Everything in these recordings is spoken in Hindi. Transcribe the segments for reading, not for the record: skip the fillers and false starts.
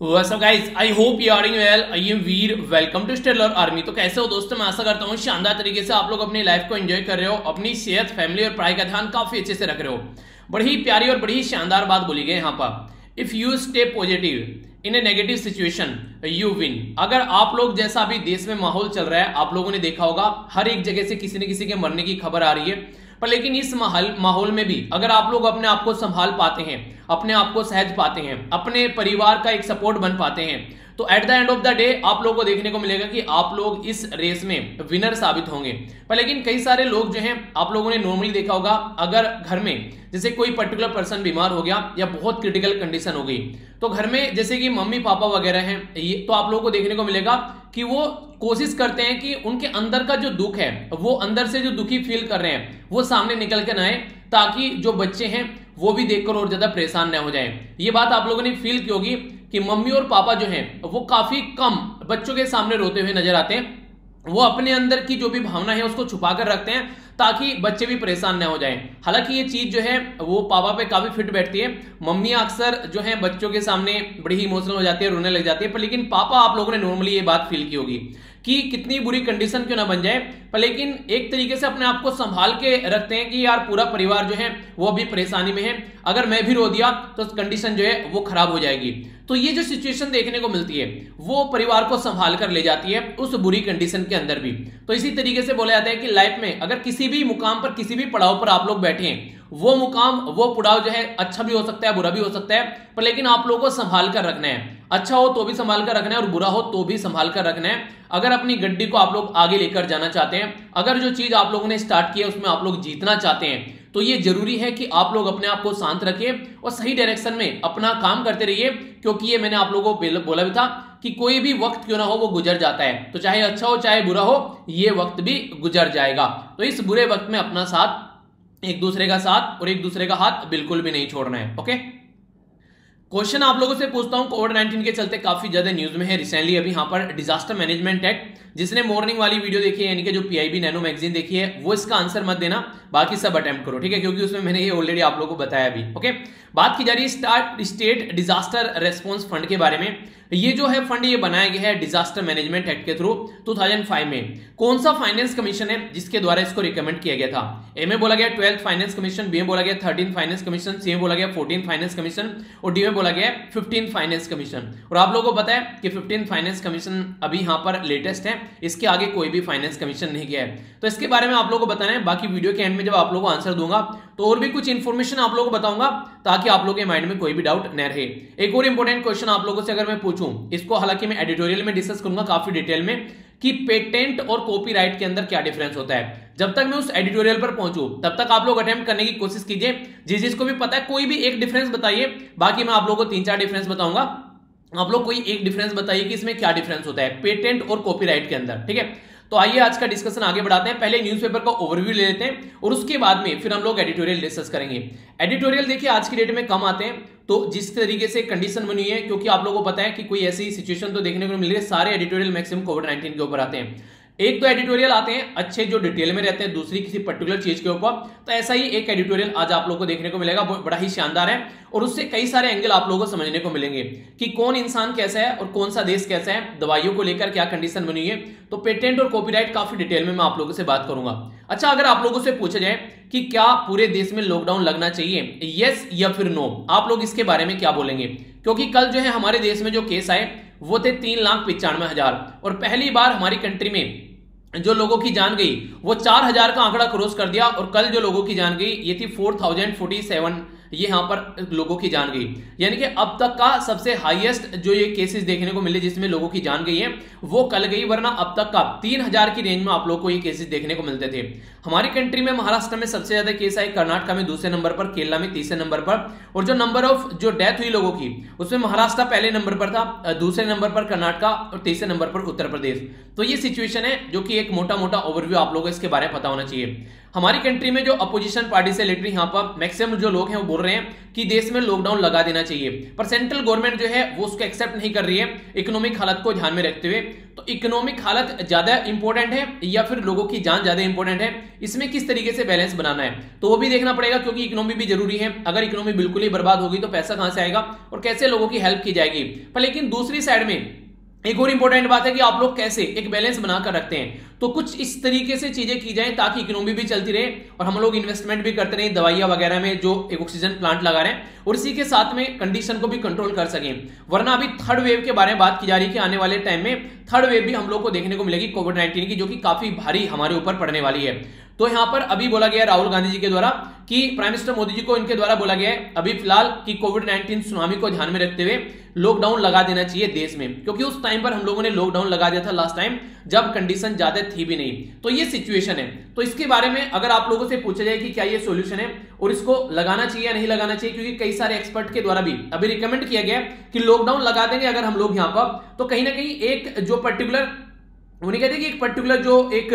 What's up guys? I hope you are doing well. I am Veer. Welcome to Stellar Army. तो कैसे हो दोस्तों? मैं आशा करता हूँ शानदार तरीके से आप लोग अपनी लाइफ को एंजॉय कर रहे हो, अपनी सेहत, फैमिली और पढ़ाई का ध्यान काफी अच्छे से रख रहे हो। बड़ी प्यारी और बड़ी शानदार बात बोली गई यहाँ पर। If you stay positive in A negative situation you win. अगर आप लोग जैसा अभी देश में माहौल चल रहा है, आप लोगों ने देखा होगा हर एक जगह से किसी न किसी के मरने की खबर आ रही है, पर लेकिन इस माहौल में भी अगर आप लोग अपने आप को संभाल पाते हैं, अपने आप को सहज पाते हैं, अपने परिवार का एक सपोर्ट बन पाते हैं, तो at the end of the day आप लोगों को देखने को मिलेगा कि आप लोग इस रेस में विनर साबित होंगे। पर लेकिन कई सारे लोग जो हैं, आप लोगों ने नॉर्मली देखा होगा, अगर घर में जैसे कोई पर्टिकुलर पर्सन बीमार हो गया या बहुत क्रिटिकल कंडीशन हो गई, तो घर में जैसे कि मम्मी पापा वगैरह हैं, ये तो आप लोगों को देखने को मिलेगा कि वो कोशिश करते हैं कि उनके अंदर का जो दुख है, वो अंदर से जो दुखी फील कर रहे हैं, वो सामने निकल कर ना आए, ताकि जो बच्चे हैं वो भी देखकर और ज्यादा परेशान न हो जाएं। ये बात आप लोगों ने फील की होगी कि मम्मी और पापा जो हैं वो काफी कम बच्चों के सामने रोते हुए नजर आते हैं। वो अपने अंदर की जो भी भावना है उसको छुपा कर रखते हैं ताकि बच्चे भी परेशान न हो जाएं। हालांकि ये चीज जो है वो पापा पे काफी फिट बैठती है। मम्मी अक्सर जो है बच्चों के सामने बड़ी ही इमोशनल हो जाती है, रोने लग जाती है, पर लेकिन पापा आप लोगों ने नॉर्मली ये बात फील की होगी कि कितनी बुरी कंडीशन क्यों ना बन जाए, पर लेकिन एक तरीके से अपने आप को संभाल के रखते हैं कि यार पूरा परिवार जो है वो अभी परेशानी में है, अगर मैं भी रो दिया तो कंडीशन जो है वो खराब हो जाएगी। तो ये जो सिचुएशन देखने को मिलती है वो परिवार को संभाल कर ले जाती है उस बुरी कंडीशन के अंदर भी। तो इसी तरीके से बोला जाता है कि लाइफ में अगर किसी भी मुकाम पर, किसी भी पड़ाव पर आप लोग बैठे हैं, वो मुकाम, वो पड़ाव जो है अच्छा भी हो सकता है, बुरा भी हो सकता है, पर लेकिन आप लोगों को संभाल कर रखना है। अच्छा हो तो भी संभाल कर रखना है और बुरा हो तो भी संभाल कर रखना है। अगर अपनी गड्डी को आप लोग आगे लेकर जाना चाहते हैं, अगर जो चीज आप लोगों ने स्टार्ट की है उसमें आप लोग जीतना चाहते हैं, तो ये जरूरी है कि आप लोग अपने आप को शांत रखिए और सही डायरेक्शन में अपना काम करते रहिए, क्योंकि ये मैंने आप लोगों को बोला भी था कि कोई भी वक्त क्यों ना हो वो गुजर जाता है। तो चाहे अच्छा हो चाहे बुरा हो, ये वक्त भी गुजर जाएगा। तो इस बुरे वक्त में अपना साथ, एक दूसरे का साथ और एक दूसरे का हाथ बिल्कुल भी नहीं छोड़ना है। ओके, क्वेश्चन आप लोगों से पूछता हूं, कोविड-19 के चलते काफी ज्यादा न्यूज में है रिसेंटली अभी यहाँ पर डिजास्टर मैनेजमेंट एक्ट। जिसने मॉर्निंग वाली वीडियो देखी है, यानी कि जो पीआईबी नैनो मैगजीन देखी है, वो इसका आंसर मत देना, बाकी सब अटेम्प्ट करो, ठीक है, क्योंकि उसमें मैंने ये ऑलरेडी आप लोगों को बताया भी। ओके, बात की जा रही है स्टेट डिजास्टर रेस्पॉन्स फंड के बारे में। ये जो है फंड ये बनाया गया है डिजास्टर मैनेजमेंट एक्ट के थ्रू 2005 में। कौन सा फाइनेंस कमीशन है जिसके द्वारा इसको रिकमेंड किया गया था? ए में बोला गया 12th फाइनेंस कमीशन, बी में बोला गया 13th फाइनेंस कमीशन, सी में बोला गया 14th फाइनेंस कमीशन और डी में बोला गया 15th फाइनेंस कमीशन। और आप लोगों को पता है कि 15th फाइनेंस कमीशन अभी यहाँ पर लेटेस्ट है, इसके आगे कोई भी फाइनेंस कमीशन नहीं गया है। तो इसके बारे में आप लोगों को बताना है। बाकी वीडियो के एंड में जब आप लोगों को आंसर दूंगा तो और भी कुछ इंफॉर्मेशन आप लोगों को बताऊंगा, ताकि आप लोगों के माइंड में कोई भी डाउट न रहे। एक और इंपॉर्टेंट क्वेश्चन आप लोगों से अगर मैं पूछूं, इसको हालांकि मैं एडिटोरियल में डिस्कस करूंगा काफी डिटेल में, कि पेटेंट और कॉपीराइट के अंदर क्या डिफरेंस होता है। जब तक मैं उस एडिटोरियल पर पहुंचूं तब तक आप लोग अटेम्प्ट करने की कोशिश कीजिए। जिसको भी पता है कोई भी एक डिफरेंस बताइए, बाकी मैं आप लोगों को 3-4 डिफरेंस बताऊंगा, आप लोग कोई एक डिफरेंस बताइए कि इसमें क्या डिफरेंस होता है पेटेंट और कॉपीराइट के अंदर, ठीक है। तो आइए आज का डिस्कशन आगे बढ़ाते हैं। पहले न्यूज़पेपर का ओवरव्यू ले लेते हैं और उसके बाद में फिर हम लोग एडिटोरियल डिस्कस करेंगे। एडिटोरियल देखिए आज की डेट में कम आते हैं, तो जिस तरीके से कंडीशन बनी है, क्योंकि आप लोगों को पता है कि कोई ऐसी सिचुएशन तो देखने को मिल रही है, सारे एडिटोरियल मैक्सिमम कोविड-19 के ऊपर आते हैं। एक तो एडिटोरियल आते हैं अच्छे जो डिटेल में रहते हैं, दूसरी किसी पर्टिकुलर चीज के ऊपर। तो ऐसा ही एक एडिटोरियल आज आप लोगों को देखने को मिलेगा, बड़ा ही शानदार है और उससे कई सारे एंगल आप लोगों को समझने को मिलेंगे कि कौन इंसान कैसा है और कौन सा देश कैसा है, दवाइयों को लेकर क्या कंडीशन बनी है। तो पेटेंट और कॉपीराइट काफी डिटेल में मैं आप लोगों से बात करूंगा। अच्छा, अगर आप लोगों से पूछा जाए कि क्या पूरे देश में लॉकडाउन लगना चाहिए, यस या फिर नो, आप लोग इसके बारे में क्या बोलेंगे? क्योंकि कल जो है हमारे देश में जो केस आए वो थे 3,95,000 और पहली बार हमारी कंट्री में जो लोगों की जान गई वो 4,000 का आंकड़ा क्रॉस कर दिया। और कल जो लोगों की जान गई ये थी 4,047, ये यहां पर लोगों की जान गई, यानी कि अब तक का सबसे हाईएस्ट जो ये केसेस देखने को मिले जिसमें लोगों की जान गई है वो कल गई, वरना अब तक का 3,000 की रेंज में आप लोगों को ये केसेस देखने को मिलते थे। हमारी कंट्री में महाराष्ट्र में सबसे ज्यादा केस आए, कर्नाटक में दूसरे नंबर पर, केरला में तीसरे नंबर पर, और जो नंबर ऑफ जो डेथ हुई लोगों की उसमें महाराष्ट्र पहले नंबर पर था, दूसरे नंबर पर कर्नाटक और तीसरे नंबर पर उत्तर प्रदेश। तो ये सिचुएशन है जो कि एक मोटा मोटा ओवरव्यू आप लोगों को इसके बारे में पता होना चाहिए। हमारी कंट्री में जो अपोजिशन पार्टी से रिलेटेड यहाँ पर मैक्सिमम जो लोग हैं वो बोल रहे हैं कि देश में लॉकडाउन लगा देना चाहिए, पर सेंट्रल गवर्नमेंट जो है वो उसको एक्सेप्ट नहीं कर रही है इकोनॉमिक हालत को ध्यान में रखते हुए। तो इकोनॉमिक हालत ज्यादा इंपॉर्टेंट है या फिर लोगों की जान ज्यादा इंपॉर्टेंट है, इसमें किस तरीके से बैलेंस बनाना है तो वो भी देखना पड़ेगा, क्योंकि इकोनॉमी भी जरूरी है। अगर इकोनॉमी बिल्कुल ही बर्बाद होगी तो पैसा कहां से आएगा और कैसे लोगों की हेल्प की जाएगी। पर लेकिन दूसरी साइड में एक और इंपॉर्टेंट बात है कि आप लोग कैसे एक बैलेंस बनाकर रखते हैं। तो कुछ इस तरीके से चीजें की जाएं ताकि इकोनॉमी भी चलती रहे और हम लोग इन्वेस्टमेंट भी करते रहे दवाइयां वगैरह में जो एक ऑक्सीजन प्लांट लगा रहे हैं, और इसी के साथ में कंडीशन को भी कंट्रोल कर सकें। वरना अभी थर्ड वेव के बारे में बात की जा रही है कि आने वाले टाइम में थर्ड वेव भी हम लोग को देखने को मिलेगी कोविड-19 की, जो कि काफी भारी हमारे ऊपर पड़ने वाली है। तो यहां पर अभी बोला गया राहुल गांधी जी के द्वारा कि प्राइम मिनिस्टर मोदी जी को इनके द्वारा बोला गया है अभी फिलहाल कि कोविड-19 सुनामी को ध्यान में रखते हुए लॉकडाउन लगा देना चाहिए देश में, क्योंकि उस टाइम पर हम लोगों ने लॉकडाउन लगा दिया था लास्ट टाइम जब कंडीशन ज्यादा थी भी नहीं। तो ये सिचुएशन है। तो इसके बारे में अगर आप लोगों से पूछा जाए कि क्या ये सॉल्यूशन है और इसको लगाना चाहिए या नहीं लगाना चाहिए, क्योंकि कई सारे एक्सपर्ट के द्वारा भी अभी रिकमेंड किया गया कि लॉकडाउन लगा देंगे अगर हम लोग यहां पर, तो कहीं ना कहीं एक जो पर्टिकुलर उन्हें कहते हैं कि एक पर्टिकुलर जो एक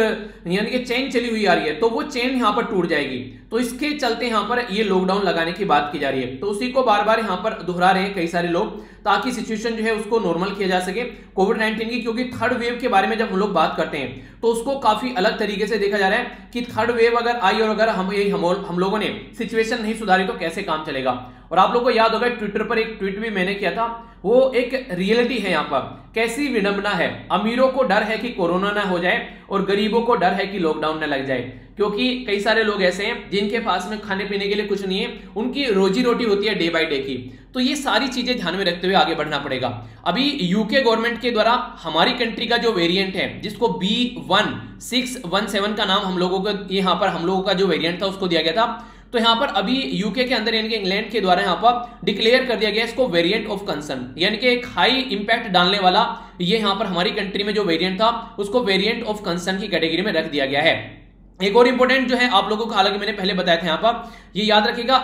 यानी कि चेन चली हुई आ रही है तो वो चेन यहां पर टूट जाएगी। तो इसके चलते यहां पर ये लॉकडाउन लगाने की बात की जा रही है। तो उसी को बार बार यहां पर दोहरा रहे हैं कई सारे लोग ताकि सिचुएशन जो है उसको नॉर्मल किया जा सके कोविड-19 की, क्योंकि थर्ड वेव के बारे में जब हम लोग बात करते हैं तो उसको काफी अलग तरीके से देखा जा रहा है कि थर्ड वेव अगर आई और अगर हम लोगों ने सिचुएशन नहीं सुधारी तो कैसे काम चलेगा। और आप लोग को याद होगा ट्विटर पर एक ट्वीट भी मैंने किया था, वो एक रियलिटी है। यहाँ पर कैसी विडंबना है, अमीरों को डर है कि कोरोना ना हो जाए और गरीबों को डर है कि लॉकडाउन ना लग जाए, क्योंकि कई सारे लोग ऐसे हैं जिनके पास में खाने पीने के लिए कुछ नहीं है, उनकी रोजी रोटी होती है डे बाय डे की। तो ये सारी चीजें ध्यान में रखते हुए आगे बढ़ना पड़ेगा। अभी यूके गवर्नमेंट के द्वारा हमारी कंट्री का जो वेरिएंट है जिसको B1617 का नाम हम लोगों को यहाँ पर हम लोगों का जो वेरिएंट था उसको दिया गया था। तो यहां पर अभी यूके के अंदर यानी कि इंग्लैंड के द्वारा यहां पर डिक्लेयर कर दिया गया इसको वेरिएंट ऑफ कंसर्न, यानी कि एक हाई इंपैक्ट डालने वाला ये यहां पर हमारी कंट्री में जो वेरिएंट था उसको वेरिएंट ऑफ कंसर्न की कैटेगरी में रख दिया गया है। एक और इंपॉर्टेंट जो है आप लोगों को, हालांकि मैंने पहले बताया था, यहां पर ये याद रखिएगा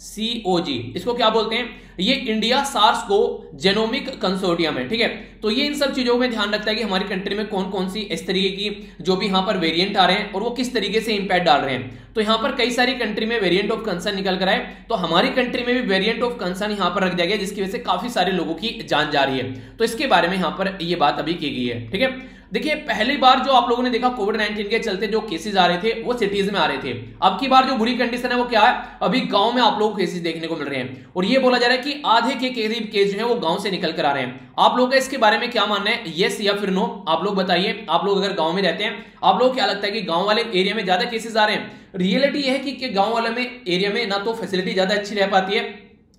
INSACOG, इसको क्या बोलते हैं, ये इंडिया सार्स को जेनोमिक कंसोर्टियम है। ठीक है, तो ये इन सब चीजों में ध्यान रखता है कि हमारी कंट्री में कौन कौन सी इस तरीके की जो भी यहां पर वेरिएंट आ रहे हैं और वो किस तरीके से इंपैक्ट डाल रहे हैं। तो यहां पर कई सारी कंट्री में वेरिएंट ऑफ कंसर्न निकल कर आए, तो हमारी कंट्री में भी वेरिएंट ऑफ कंसर्न यहां पर रख दिया गया, जिसकी वजह से काफी सारे लोगों की जान जा रही है। तो इसके बारे में यहां पर ये बात अभी की गई है। ठीक है, देखिए पहली बार जो आप लोगों ने देखा कोविड-19 के चलते जो केसेस आ रहे थे वो सिटीज में आ रहे थे। अब की बार जो बुरी कंडीशन है वो क्या है, अभी गांव में आप लोगों को केसेस देखने को मिल रहे हैं और ये बोला जा रहा है कि आधे के करीब केस जो है वो गांव से निकल कर आ रहे हैं। आप लोगों का इसके बारे में क्या मानना है, यस या फिर नो, आप लोग बताइए। आप लोग अगर गांव में रहते हैं, आप लोगों को क्या लगता है कि गांव वाले एरिया में ज्यादा केसेस आ रहे हैं? रियलिटी यह है कि गांव वाले में एरिया में ना तो फैसिलिटी ज्यादा अच्छी रह पाती है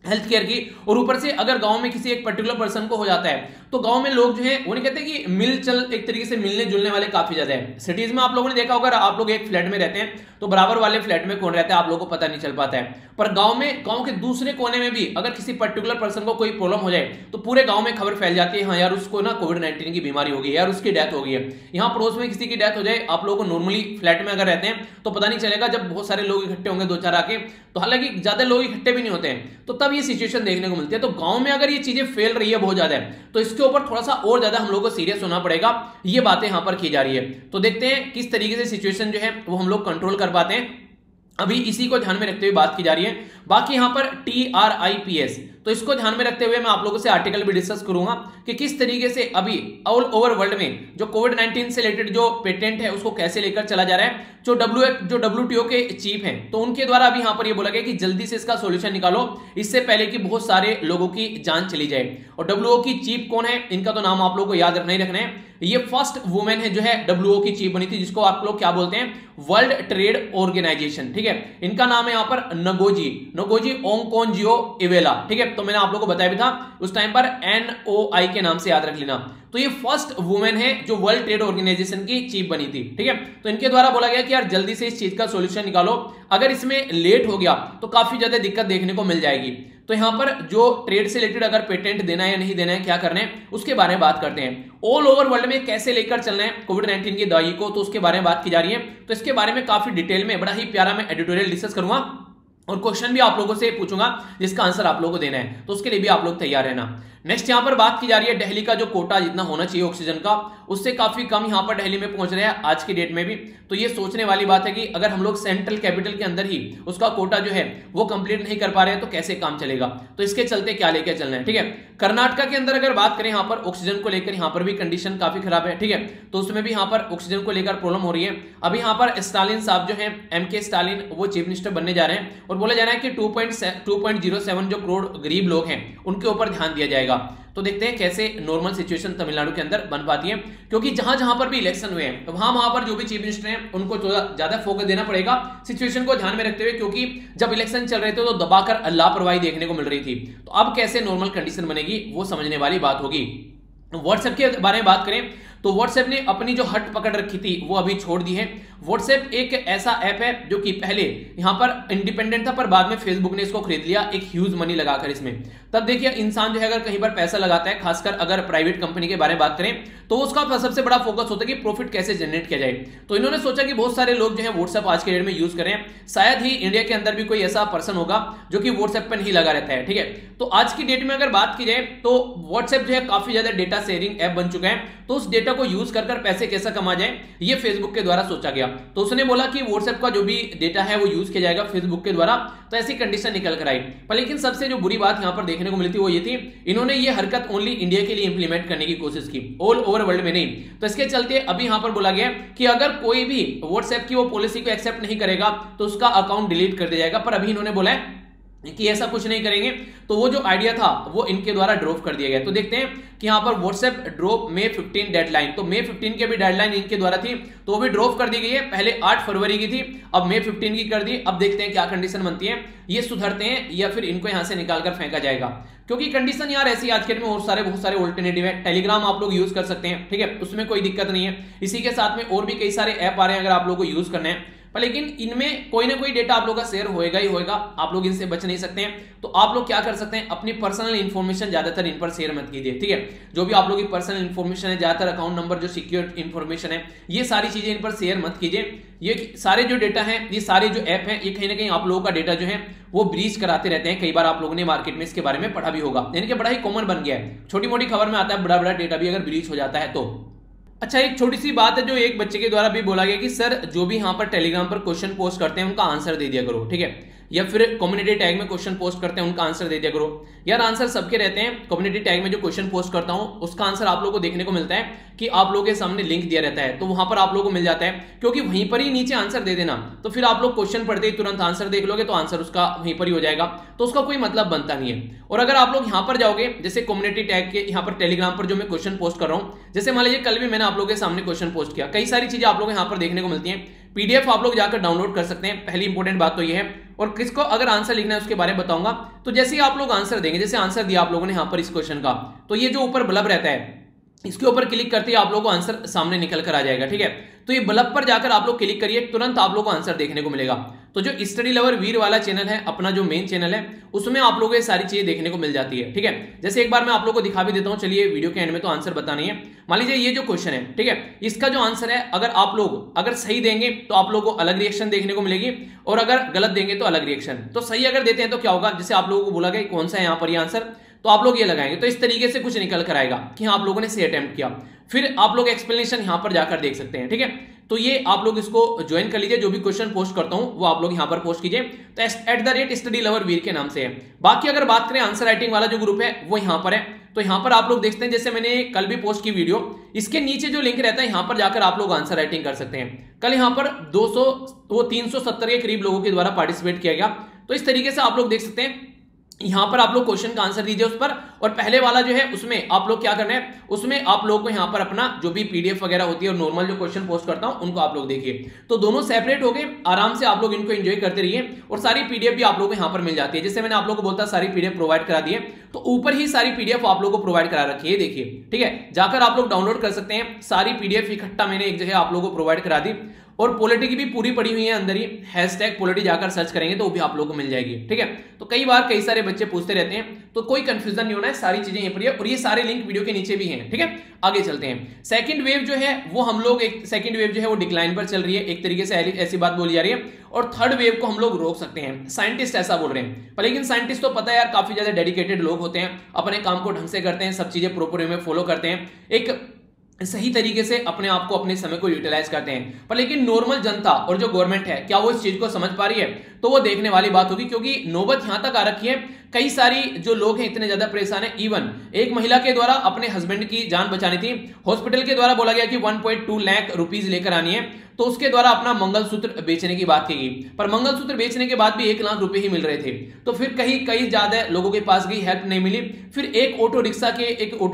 हेल्थ केयर की, और ऊपर से अगर गांव में किसी एक पर्टिकुलर पर्सन को हो जाता है तो गांव में लोग जो है वो नहीं कहते कि मिल चल एक तरीके से मिलने जुलने वाले काफी ज्यादा है। सिटीज में आप लोगों ने देखा होगा, आप लोग एक फ्लैट में रहते हैं तो बराबर वाले फ्लैट में कौन रहता है आप लोगों को पता नहीं चल पाता है, पर गांव में गांव के दूसरे कोने में भी अगर किसी पर्टिकुलर पर्सन को कोई प्रॉब्लम हो जाए तो पूरे गांव में खबर फैल जाती है, हाँ यार उसको ना कोविड-19 की बीमारी हो गई यार, उसकी डेथ हो गई है। यहाँ पड़ोस में किसी की डेथ हो जाए, आप लोगों को नॉर्मली फ्लैट में अगर रहते हैं तो पता नहीं चलेगा, जब बहुत सारे लोग इकट्ठे होंगे दो चार आके, तो हालांकि ज्यादा लोग इकट्ठे भी नहीं होते हैं, तो तब ये सिचुएशन देखने को मिलती है। तो गांव में अगर ये चीजें फैल रही है बहुत ज्यादा तो इसके ऊपर थोड़ा सा और ज्यादा हम लोग को सीरियस होना पड़ेगा, ये बातें यहां पर की जा रही है। तो देखते हैं किस तरीके से सिचुएशन जो है वो हम लोग कंट्रोल कर पाते हैं, अभी इसी को ध्यान में रखते हुए बात की जा रही है। बाकी यहां पर TRIPS, तो इसको ध्यान में रखते हुए मैं आप लोगों से आर्टिकल भी डिस्कस करूंगा कि किस तरीके से अभी ऑल ओवर वर्ल्ड में जो कोविड-19 से रिलेटेड जो पेटेंट है उसको कैसे लेकर चला जा रहा है। जो WTO के चीफ हैं तो उनके द्वारा अभी यहां पर ये बोला गया कि जल्दी से इसका सॉल्यूशन निकालो, इससे पहले कि बहुत सारे लोगों की जान चली जाए। और WTO की चीफ कौन है, इनका तो नाम आप लोगों को याद रखना ही रखना है। ये फर्स्ट वुमेन है जो है WTO की चीफ बनी थी, जिसको आप लोग क्या बोलते हैं, वर्ल्ड ट्रेड ऑर्गेनाइजेशन। ठीक है, इनका नाम है यहाँ पर नगोजी ओंकोनजिओ-इवेला। ठीक है, तो मैंने आप लोगों को बताया भी था उस टाइम पर NOI के नाम से याद रख लेना। तो ये फर्स्ट वुमेन है जो वर्ल्ड ट्रेड ऑर्गेनाइजेशन की चीफ बनी थी। ठीक है, तो इनके द्वारा बोला गया कि यार जल्दी से इस चीज का सॉल्यूशन निकालो, अगर इसमें लेट हो गया तो काफी ज्यादा दिक्कत देखने को मिल जाएगी। तो यहां पर जो ट्रेड से रिलेटेड अगर पेटेंट देना है या नहीं देना है, क्या करना है, उसके बारे में बात करते हैं। ऑल ओवर वर्ल्ड में कैसे लेकर चलना है कोविड-19 की दवाई को, तो उसके बारे में बात की जा रही है। तो इसके बारे में काफी डिटेल में बड़ा ही प्यारा मैं एडिटोरियल डिस्कस करूंगा और क्वेश्चन भी आप लोगों से पूछूंगा जिसका आंसर आप लोगों को देना है, तो उसके लिए भी आप लोग तैयार रहना। नेक्स्ट यहां पर बात की जा रही है दिल्ली का जो कोटा जितना होना चाहिए ऑक्सीजन का, उससे काफी कम यहां पर दिल्ली में पहुंच रहे हैं आज की डेट में भी। तो ये सोचने वाली बात है कि अगर हम लोग सेंट्रल कैपिटल के अंदर ही उसका कोटा जो है वो कंप्लीट नहीं कर पा रहे हैं तो कैसे काम चलेगा। तो इसके चलते क्या लेकर चलना है, ठीक है। कर्नाटका के अंदर अगर बात करें यहां पर ऑक्सीजन को लेकर, यहां पर भी कंडीशन काफी खराब है, ठीक है। तो उसमें भी यहां पर ऑक्सीजन को लेकर प्रॉब्लम हो रही है। अभी यहां पर स्टालिन साहब जो है, एमके स्टालिन, वो चीफ मिनिस्टर बनने जा रहे हैं और बोला जा रहा है कि 2.07 जो करोड़ गरीब लोग हैं उनके ऊपर ध्यान दिया जाएगा। तो देखते हैं कैसे नॉर्मल सिचुएशन तमिलनाडु के अंदर बन पाती है, क्योंकि जहां जहां पर भी इलेक्शन हुए हैं तो वहां पर जो भी चीफ मिनिस्टर हैं उनको ज्यादा फोकस देना पड़ेगा सिचुएशन को ध्यान में रखते हुए, क्योंकि जब इलेक्शन चल रहे थे तो दबाकर लापरवाही देखने को मिल रही थी। तो अब कैसे नॉर्मल कंडीशन बनेगी वो समझने वाली बात होगी। व्हाट्सएप के बारे में बात करें तो व्हाट्सएप ने अपनी जो हट पकड़ रखी थी वो अभी छोड़ दी है। व्हाट्सएप एक ऐसा ऐप है जो कि पहले यहां पर इंडिपेंडेंट था, पर बाद में फेसबुक ने इसको खरीद लिया एक ह्यूज मनी लगाकर इसमें। तब देखिए इंसान जो है अगर कहीं पर पैसा लगाता है, खासकर अगर प्राइवेट कंपनी के बारे में बात करें, तो उसका सबसे बड़ा फोकस होता है कि प्रॉफिट कैसे जनरेट किया जाए। तो इन्होंने सोचा कि बहुत सारे लोग जो है व्हाट्सएप आज के डेट में यूज करें, शायद ही इंडिया के अंदर भी कोई ऐसा पर्सन होगा जो कि व्हाट्सएप पर नहीं लगा रहता है, ठीक है। तो आज की डेट में अगर बात की जाए तो व्हाट्सएप जो है काफी ज्यादा डेटा शेयरिंग ऐप बन चुका है। तो उस डेटा को यूज कर पैसे कैसा कमा जाए ये फेसबुक के द्वारा सोचा गया। तो उसने बोला कि व्हाट्सएप का जो भी डेटा है वो यूज किया जाएगा फेसबुक के द्वारा। तो ऐसी कंडीशन निकल कर आई। पर लेकिन सबसे जो बुरी बात यहां पर देखने को मिली थी वो ये थी, इन्होंने ये हरकत ओनली इंडिया के लिए इंप्लीमेंट करने की कोशिश की, ऑल ओवर वर्ल्ड में नहीं। तो इसके चलते अभी यहां पर बोला गया कि अगर कोई भी व्हाट्सएप की वो पॉलिसी को एक्सेप्ट नहीं करेगा तो उसका अकाउंट डिलीट कर दिया जाएगा। पर अभी इन्होंने बोला है कि ऐसा कुछ नहीं करेंगे। तो वो जो आइडिया था वो इनके द्वारा ड्रॉप कर दिया गया। तो देखते हैं कि यहां पर व्हाट्सएप ड्रॉप May 15 डेडलाइन, तो May 15 की भी डेडलाइन इनके द्वारा थी तो वो भी ड्रॉप कर दी गई है। पहले 8 फरवरी की थी, अब May 15 की कर दी। अब देखते हैं क्या कंडीशन बनती है, ये सुधरते हैं या फिर इनको यहां से निकालकर फेंका जाएगा, क्योंकि कंडीशन यार ऐसी आज के डेट में बहुत सारे ऑल्टरनेटिव है। टेलीग्राम आप लोग यूज कर सकते हैं, ठीक है, उसमें कोई दिक्कत नहीं है। इसी के साथ में और भी कई सारे ऐप आ रहे हैं अगर आप लोग को यूज करना है, पर लेकिन इनमें कोई ना कोई डेटा आप लोग का शेयर होएगा ही होएगा, आप लोग इनसे बच नहीं सकते हैं। तो आप लोग क्या कर सकते हैं, अपनी पर्सनल इंफॉर्मेशन ज्यादातर इन पर शेयर मत कीजिए, ठीक है। जो भी आप लोग की पर्सनल इंफॉर्मेशन है, ज्यादातर अकाउंट नंबर, जो सिक्योर इंफॉर्मेशन है, ये सारी चीजें इन पर शेयर मत कीजिए। ये सारे जो डेटा है, ये सारे जो ऐप है, ये कहीं ना कहीं आप लोगों का डेटा जो है वो ब्रीच कराते रहते हैं। कई बार आप लोगों ने मार्केट में इसके बारे में पढ़ा भी होगा, यानी कि बड़ा ही कॉमन बन गया है। छोटी मोटी खबर में आता है, बड़ा बड़ा डेटा भी अगर ब्रीच हो जाता है तो। अच्छा, एक छोटी सी बात है जो एक बच्चे के द्वारा भी बोला गया कि सर जो भी यहाँ पर टेलीग्राम पर क्वेश्चन पोस्ट करते हैं उनका आंसर दे दिया करो, ठीक है, या फिर कम्युनिटी टैग में क्वेश्चन पोस्ट करते हैं उनका आंसर दे दिया करो। यार आंसर सबके रहते हैं। कम्युनिटी टैग में जो क्वेश्चन पोस्ट करता हूं उसका आंसर आप लोगों को देखने को मिलता है कि आप लोगों के सामने लिंक दिया रहता है, तो वहां पर आप लोगों को मिल जाता है, क्योंकि वहीं पर ही नीचे आंसर दे देना, तो फिर आप लोग क्वेश्चन पढ़ते ही तुरंत आंसर देख लोगे तो आंसर उसका वहीं पर ही हो जाएगा, तो उसका कोई मतलब बनता नहीं है। और अगर आप लोग यहां पर जाओगे, जैसे कम्युनिटी टैग के यहाँ पर टेलीग्राम पर जो मैं क्वेश्चन पोस्ट कर रहा हूं, जैसे मान लीजिए कल भी मैंने आप लोगों के सामने क्वेश्चन पोस्ट किया, कई सारी चीजें आप लोग यहाँ पर देखने को मिलती हैं। पीडीएफ आप लोग जाकर डाउनलोड कर सकते हैं, पहली इंपॉर्टेंट बात तो ये है। और किसको अगर आंसर लिखना है उसके बारे में बताऊंगा। तो जैसे ही आप लोग आंसर देंगे, जैसे आंसर दिया आप लोगों ने यहाँ पर इस क्वेश्चन का, तो ये जो ऊपर बल्ब रहता है इसके ऊपर क्लिक करते ही आप लोगों को आंसर सामने निकल कर आ जाएगा, ठीक है। तो ये बल्ब पर जाकर आप लोग क्लिक करिए, तुरंत आप लोगों को आंसर देखने को मिलेगा। तो जो स्टडी लवर वीर वाला चैनल है, अपना जो मेन चैनल है, उसमें आप लोगों को ये सारी चीजें देखने को मिल जाती है, ठीक है। जैसे एक बार मैं आप लोगों को दिखा भी देता हूं, चलिए वीडियो के एंड में तो आंसर बतानी है। मान लीजिए ये जो क्वेश्चन है, ठीक है, इसका जो आंसर है अगर आप लोग अगर सही देंगे तो आप लोगों को अलग रिएक्शन देखने को मिलेगी, और अगर गलत देंगे तो अलग रिएक्शन। तो सही अगर देते हैं तो क्या होगा, जैसे आप लोगों को बोला गया कौन सा है यहाँ पर ये आंसर, तो आप लोग ये लगाएंगे तो इस तरीके से कुछ निकल कर आएगा कि हाँ आप लोगों ने सही अटेम्प्ट किया। फिर आप लोग एक्सप्लेनेशन यहां पर जाकर देख सकते हैं, ठीक है। तो ये आप लोग इसको ज्वाइन कर लीजिए, जो भी क्वेश्चन पोस्ट करता हूं वो आप लोग यहां पर पोस्ट कीजिए। तो @StudyLoverVir के नाम से है। बाकी अगर बात करें आंसर राइटिंग वाला जो ग्रुप है वो यहां पर है, तो यहां पर आप लोग देखते हैं, जैसे मैंने कल भी पोस्ट की वीडियो, इसके नीचे जो लिंक रहता है यहां पर जाकर आप लोग आंसर राइटिंग कर सकते हैं। कल यहां पर 370 के करीब लोगों के द्वारा पार्टिसिपेट किया गया। तो इस तरीके से आप लोग देख सकते हैं, यहां पर आप लोग क्वेश्चन का आंसर दीजिए उस पर, और पहले वाला जो है उसमें आप लोग क्या करना है, उसमें आप लोग को यहां पर अपना जो भी पीडीएफ वगैरह होती है और नॉर्मल जो क्वेश्चन पोस्ट करता हूं उनको आप लोग देखिए। तो दोनों सेपरेट हो गए, आराम से आप लोग इनको एंजॉय करते रहिए, और सारी पीडीएफ भी आप लोगों को यहां पर मिल जाती है। जैसे मैंने आप लोग को बोलता सारी पीडीएफ प्रोवाइड करा दी है, तो ऊपर ही सारी पीडीएफ आप लोग को प्रोवाइड करा रखी है, देखिए, ठीक है। जाकर आप लोग डाउनलोड कर सकते हैं, सारी पीडीएफ इकट्ठा मैंने एक जगह आप लोगों को प्रोवाइड करा दी। और पॉलिटी की भी पूरी पड़ी हुई है अंदर ही, हैशटैग पॉलिटी जाकर सर्च करेंगे तो वो भी आप लोगों को मिल जाएगी, ठीक है। तो कई बार कई सारे बच्चे पूछते रहते हैं, तो कोई कंफ्यूजन नहीं होना है, सारी चीजें यहीं पर है और ये सारे लिंक वीडियो के नीचे भी हैं, ठीक है। आगे चलते हैं। सेकंड वेव जो है वो हम लोग सेकंड वेव जो है वो डिक्लाइन पर चल रही है, एक तरीके से ऐसी बात बोली जा रही है, और थर्ड वेव को हम लोग रोक सकते हैं, साइंटिस्ट ऐसा बोल रहे हैं। पर लेकिन साइंटिस्ट तो पता है यार काफी ज्यादा डेडिकेटेड लोग होते हैं, अपने काम को ढंग से करते हैं, सब चीजें प्रॉपर वे में फॉलो करते हैं, एक सही तरीके से अपने आप को अपने समय को यूटिलाइज करते हैं। पर लेकिन नॉर्मल जनता और जो गवर्नमेंट है क्या वो इस चीज को समझ पा रही है, तो वो देखने वाली बात होगी, क्योंकि नौबत यहां तक आ रखी है, कई सारी जो लोग हैं इतने ज्यादा परेशान है। इवन एक महिला के द्वारा अपने हस्बैंड की जान बचानी थी, हॉस्पिटल के द्वारा बोला गया कि 1.2 लाख रुपीज लेकर आनी है, तो उसके द्वारा अपना मंगलसूत्र बेचने की बात की गई, पर मंगलसूत्र बेचने के बाद भी 1 लाख रुपए ही मिल रहे थे। तो फिर कई ज्यादा लोगों के पास गई, हेल्प नहीं मिली। फिर एक ऑटो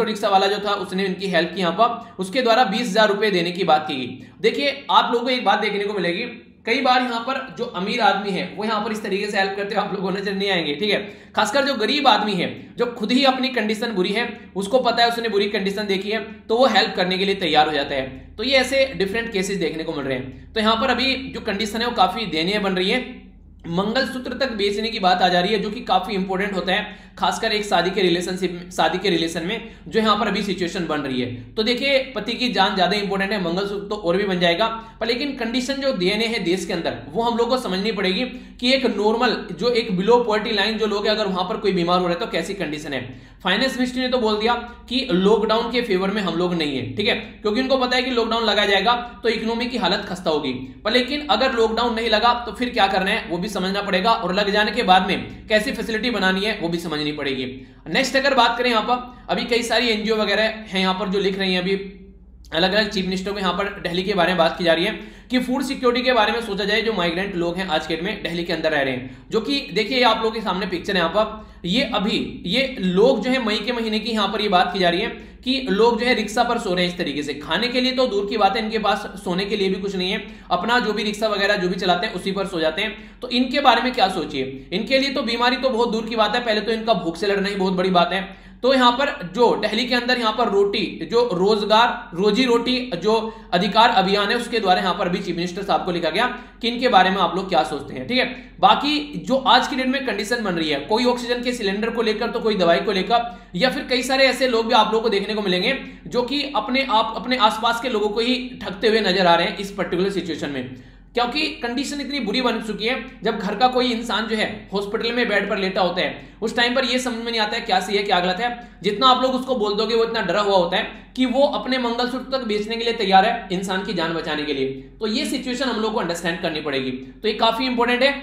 रिक्शा वाला जो था उसने उनकी हेल्प की, यहां पर उसके द्वारा 20,000 रुपए देने की बात की गई। देखिए आप लोगों को एक बात देखने को मिलेगी, कई बार यहां पर जो अमीर आदमी है वो यहां पर इस तरीके से हेल्प करते हुए आप लोगों को नजर नहीं आएंगे, ठीक है। खासकर जो गरीब आदमी है, जो खुद ही अपनी कंडीशन बुरी है, उसको पता है, उसने बुरी कंडीशन देखी है, तो वो हेल्प करने के लिए तैयार हो जाता है। तो ये ऐसे डिफरेंट केसेस देखने को मिल रहे हैं। तो यहां पर अभी जो कंडीशन है वो काफी दयनीय बन रही है, मंगलसूत्र तक बेचने की बात आ जा रही है, जो कि काफी इंपॉर्टेंट होता है, खासकर एक शादी के रिलेशन में जो यहां पर अभी सिचुएशन बन रही है। तो देखिए पति की जान ज्यादा इंपॉर्टेंट है, मंगलसूत्र तो और भी बन जाएगा, पर लेकिन कंडीशन जो दयनीय है देश के अंदर वो हम लोग को समझनी पड़ेगी कि एक नॉर्मल जो एक बिलो पॉवर्टी लाइन जो लोग हैं, अगर वहां पर कोई बीमार हो रहा है तो कैसी कंडीशन है। फाइनेंस मिनिस्ट्री ने तो बोल दिया कि लॉकडाउन के फेवर में हम लोग नहीं है, ठीक है, क्योंकि उनको पता है कि लॉकडाउन लगाया जाएगा तो इकोनॉमी की हालत खस्ता होगी। पर लेकिन अगर लॉकडाउन नहीं लगा तो फिर क्या करना है वो भी समझना पड़ेगा, और लग जाने के बाद में कैसी फैसिलिटी बनानी है वो भी समझनी पड़ेगी। नेक्स्ट अगर बात करें, यहां पर अभी कई सारी एनजीओ वगैरह हैं यहां पर जो लिख रही हैं, अभी अलग अलग चीफ मिनिस्टरों को यहां पर दिल्ली के बारे में बात की जा रही है कि फूड सिक्योरिटी के बारे में सोचा जाए। जो माइग्रेंट लोग हैं आज के डेट में दिल्ली के अंदर रह रहे हैं, जो कि देखिए आप लोगों के सामने पिक्चर है यहां पर, ये लोग जो है मई के महीने की यहां पर ये बात की जा रही है कि लोग जो है रिक्शा पर सो रहे हैं इस तरीके से। खाने के लिए तो दूर की बात है, इनके पास सोने के लिए भी कुछ नहीं है, अपना जो भी रिक्शा वगैरह जो भी चलाते हैं उसी पर सो जाते हैं। तो इनके बारे में क्या सोचिए, इनके लिए तो बीमारी तो बहुत दूर की बात है, पहले तो इनका भूख से लड़ना ही बहुत बड़ी बात है। तो यहां पर जो दिल्ली के अंदर यहां पर जो रोजी रोटी जो अधिकार अभियान है उसके द्वारा यहां पर भी चीफ मिनिस्टर साहब को लिखा गया कि इनके बारे में आप लोग क्या सोचते हैं, ठीक है। बाकी जो आज की डेट में कंडीशन बन रही है, कोई ऑक्सीजन के सिलेंडर को लेकर तो कोई दवाई को लेकर, या फिर कई सारे ऐसे लोग भी आप लोगों को देखने को मिलेंगे जो कि अपने आसपास के लोगों को ही ठगते हुए नजर आ रहे हैं इस पर्टिकुलर सिचुएशन में, क्योंकि कंडीशन इतनी बुरी बन चुकी है। जब घर का कोई इंसान जो है हॉस्पिटल में बेड पर लेटा होता है, उस टाइम पर यह समझ में नहीं आता है क्या सही है क्या गलत है। जितना आप लोग उसको बोल दोगे वो इतना डरा हुआ होता है कि वो अपने मंगलसूत्र तक बेचने के लिए तैयार है इंसान की जान बचाने के लिए। तो ये सिचुएशन हम लोग को अंडरस्टैंड करनी पड़ेगी। तो ये काफी इंपॉर्टेंट है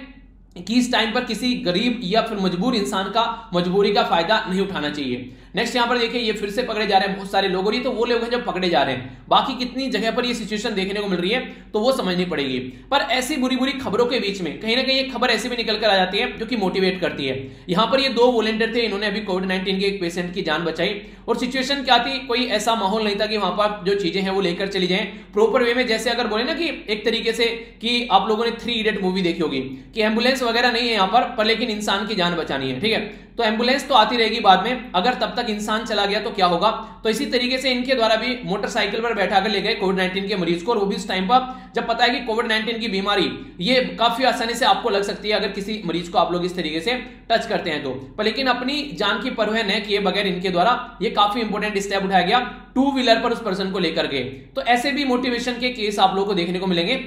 कि इस टाइम पर किसी गरीब या फिर मजबूर इंसान का मजबूरी का फायदा नहीं उठाना चाहिए। नेक्स्ट यहां पर देखिए ये फिर से पकड़े जा रहे हैं बहुत सारे लोग, और ये तो वो लोग हैं जो पकड़े जा रहे हैं, बाकी कितनी जगह पर ये सिचुएशन देखने को मिल रही है तो वो समझनी पड़ेगी। पर ऐसी बुरी बुरी खबरों के बीच में कहीं ना कहीं एक खबर ऐसी भी निकल कर आ जाती है जो कि मोटिवेट करती है। यहां पर ये 2 वॉलंटियर थे, इन्होंने अभी कोविड-19 के एक पेशेंट की जान बचाई, और सिचुएशन क्या थी, कोई ऐसा माहौल नहीं था कि वहां पर जो चीजें हैं वो लेकर चली जाएं प्रॉपर वे में। जैसे अगर बोले ना कि एक तरीके से कि आप लोगों ने 3 इडियट मूवी देखी होगी कि एम्बुलेंस वगैरह नहीं है यहां पर लेकिन इंसान की जान बचानी है, ठीक है। तो एम्बुलेंस तो आती रहेगी बाद में, अगर तब तक इंसान चला गया तो क्या होगा। तो इसी तरीके से इनके द्वारा भी मोटरसाइकिल पर बैठा कर ले गए कोविड-19 के मरीज को, और वो भी इस टाइम पर जब पता है कि कोविड-19 की बीमारी ये काफी आसानी से आपको लग सकती है अगर किसी मरीज को आप लोग इस तरीके से टच करते हैं तो। पर लेकिन अपनी जान की परवाह न किए बगैर इनके द्वारा ये काफी इंपॉर्टेंट स्टेप उठाया गया, 2 व्हीलर पर उस पर्सन को लेकर गए। तो ऐसे भी मोटिवेशन के केस आप लोगों को देखने को मिलेंगे।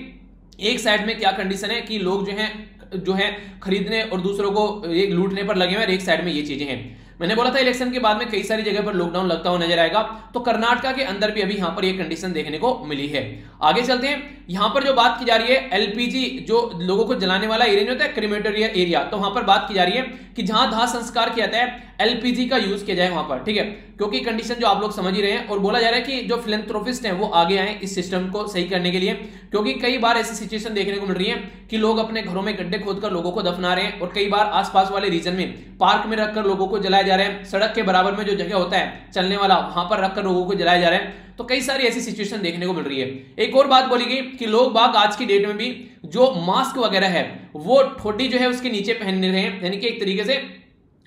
एक साइड में क्या कंडीशन है कि लोग जो है खरीदने और दूसरों को एक लूटने पर लगे हुए हैं, एक साइड में ये चीजें हैं। मैंने बोला था इलेक्शन के बाद में कई सारी जगह पर लॉकडाउन लगता हुआ नजर आएगा, तो कर्नाटका के अंदर भी अभी यहां पर ये कंडीशन देखने को मिली है। आगे चलते हैं, यहां पर जो बात की जा रही है एलपीजी जो लोगों को जलाने वाला एरिया होता है क्रीमेटोरी एरिया, तो वहां पर बात की जा रही है कि जहां दाह संस्कार किया जाता है एलपीजी का यूज किया जाए वहां पर, ठीक है, क्योंकि कंडीशन जो आप लोग समझ ही रहे हैं। और बोला जा रहा है कि जो फिलैंथ्रोपिस्ट हैं वो आगे आए इस सिस्टम को सही करने के लिए, क्योंकि कई बार ऐसी सिचुएशन देखने को मिल रही है कि लोग अपने घरों में गड्ढे खोदकर लोगों को दफना रहे हैं, और कई बार आसपास वाले रीजन में पार्क में रखकर लोगों को जलाए जा रहे हैं, सड़क के बराबर में जो जगह होता है चलने वाला वहां पर रखकर लोगों को जलाए जा रहे हैं। तो कई सारी ऐसी सिचुएशन देखने को मिल रही है। एक और बात बोली गई कि लोग बाग आज की डेट में भी जो मास्क वगैरह है वो ठोडी जो है उसके नीचे पहन रहे हैं, यानी कि एक तरीके से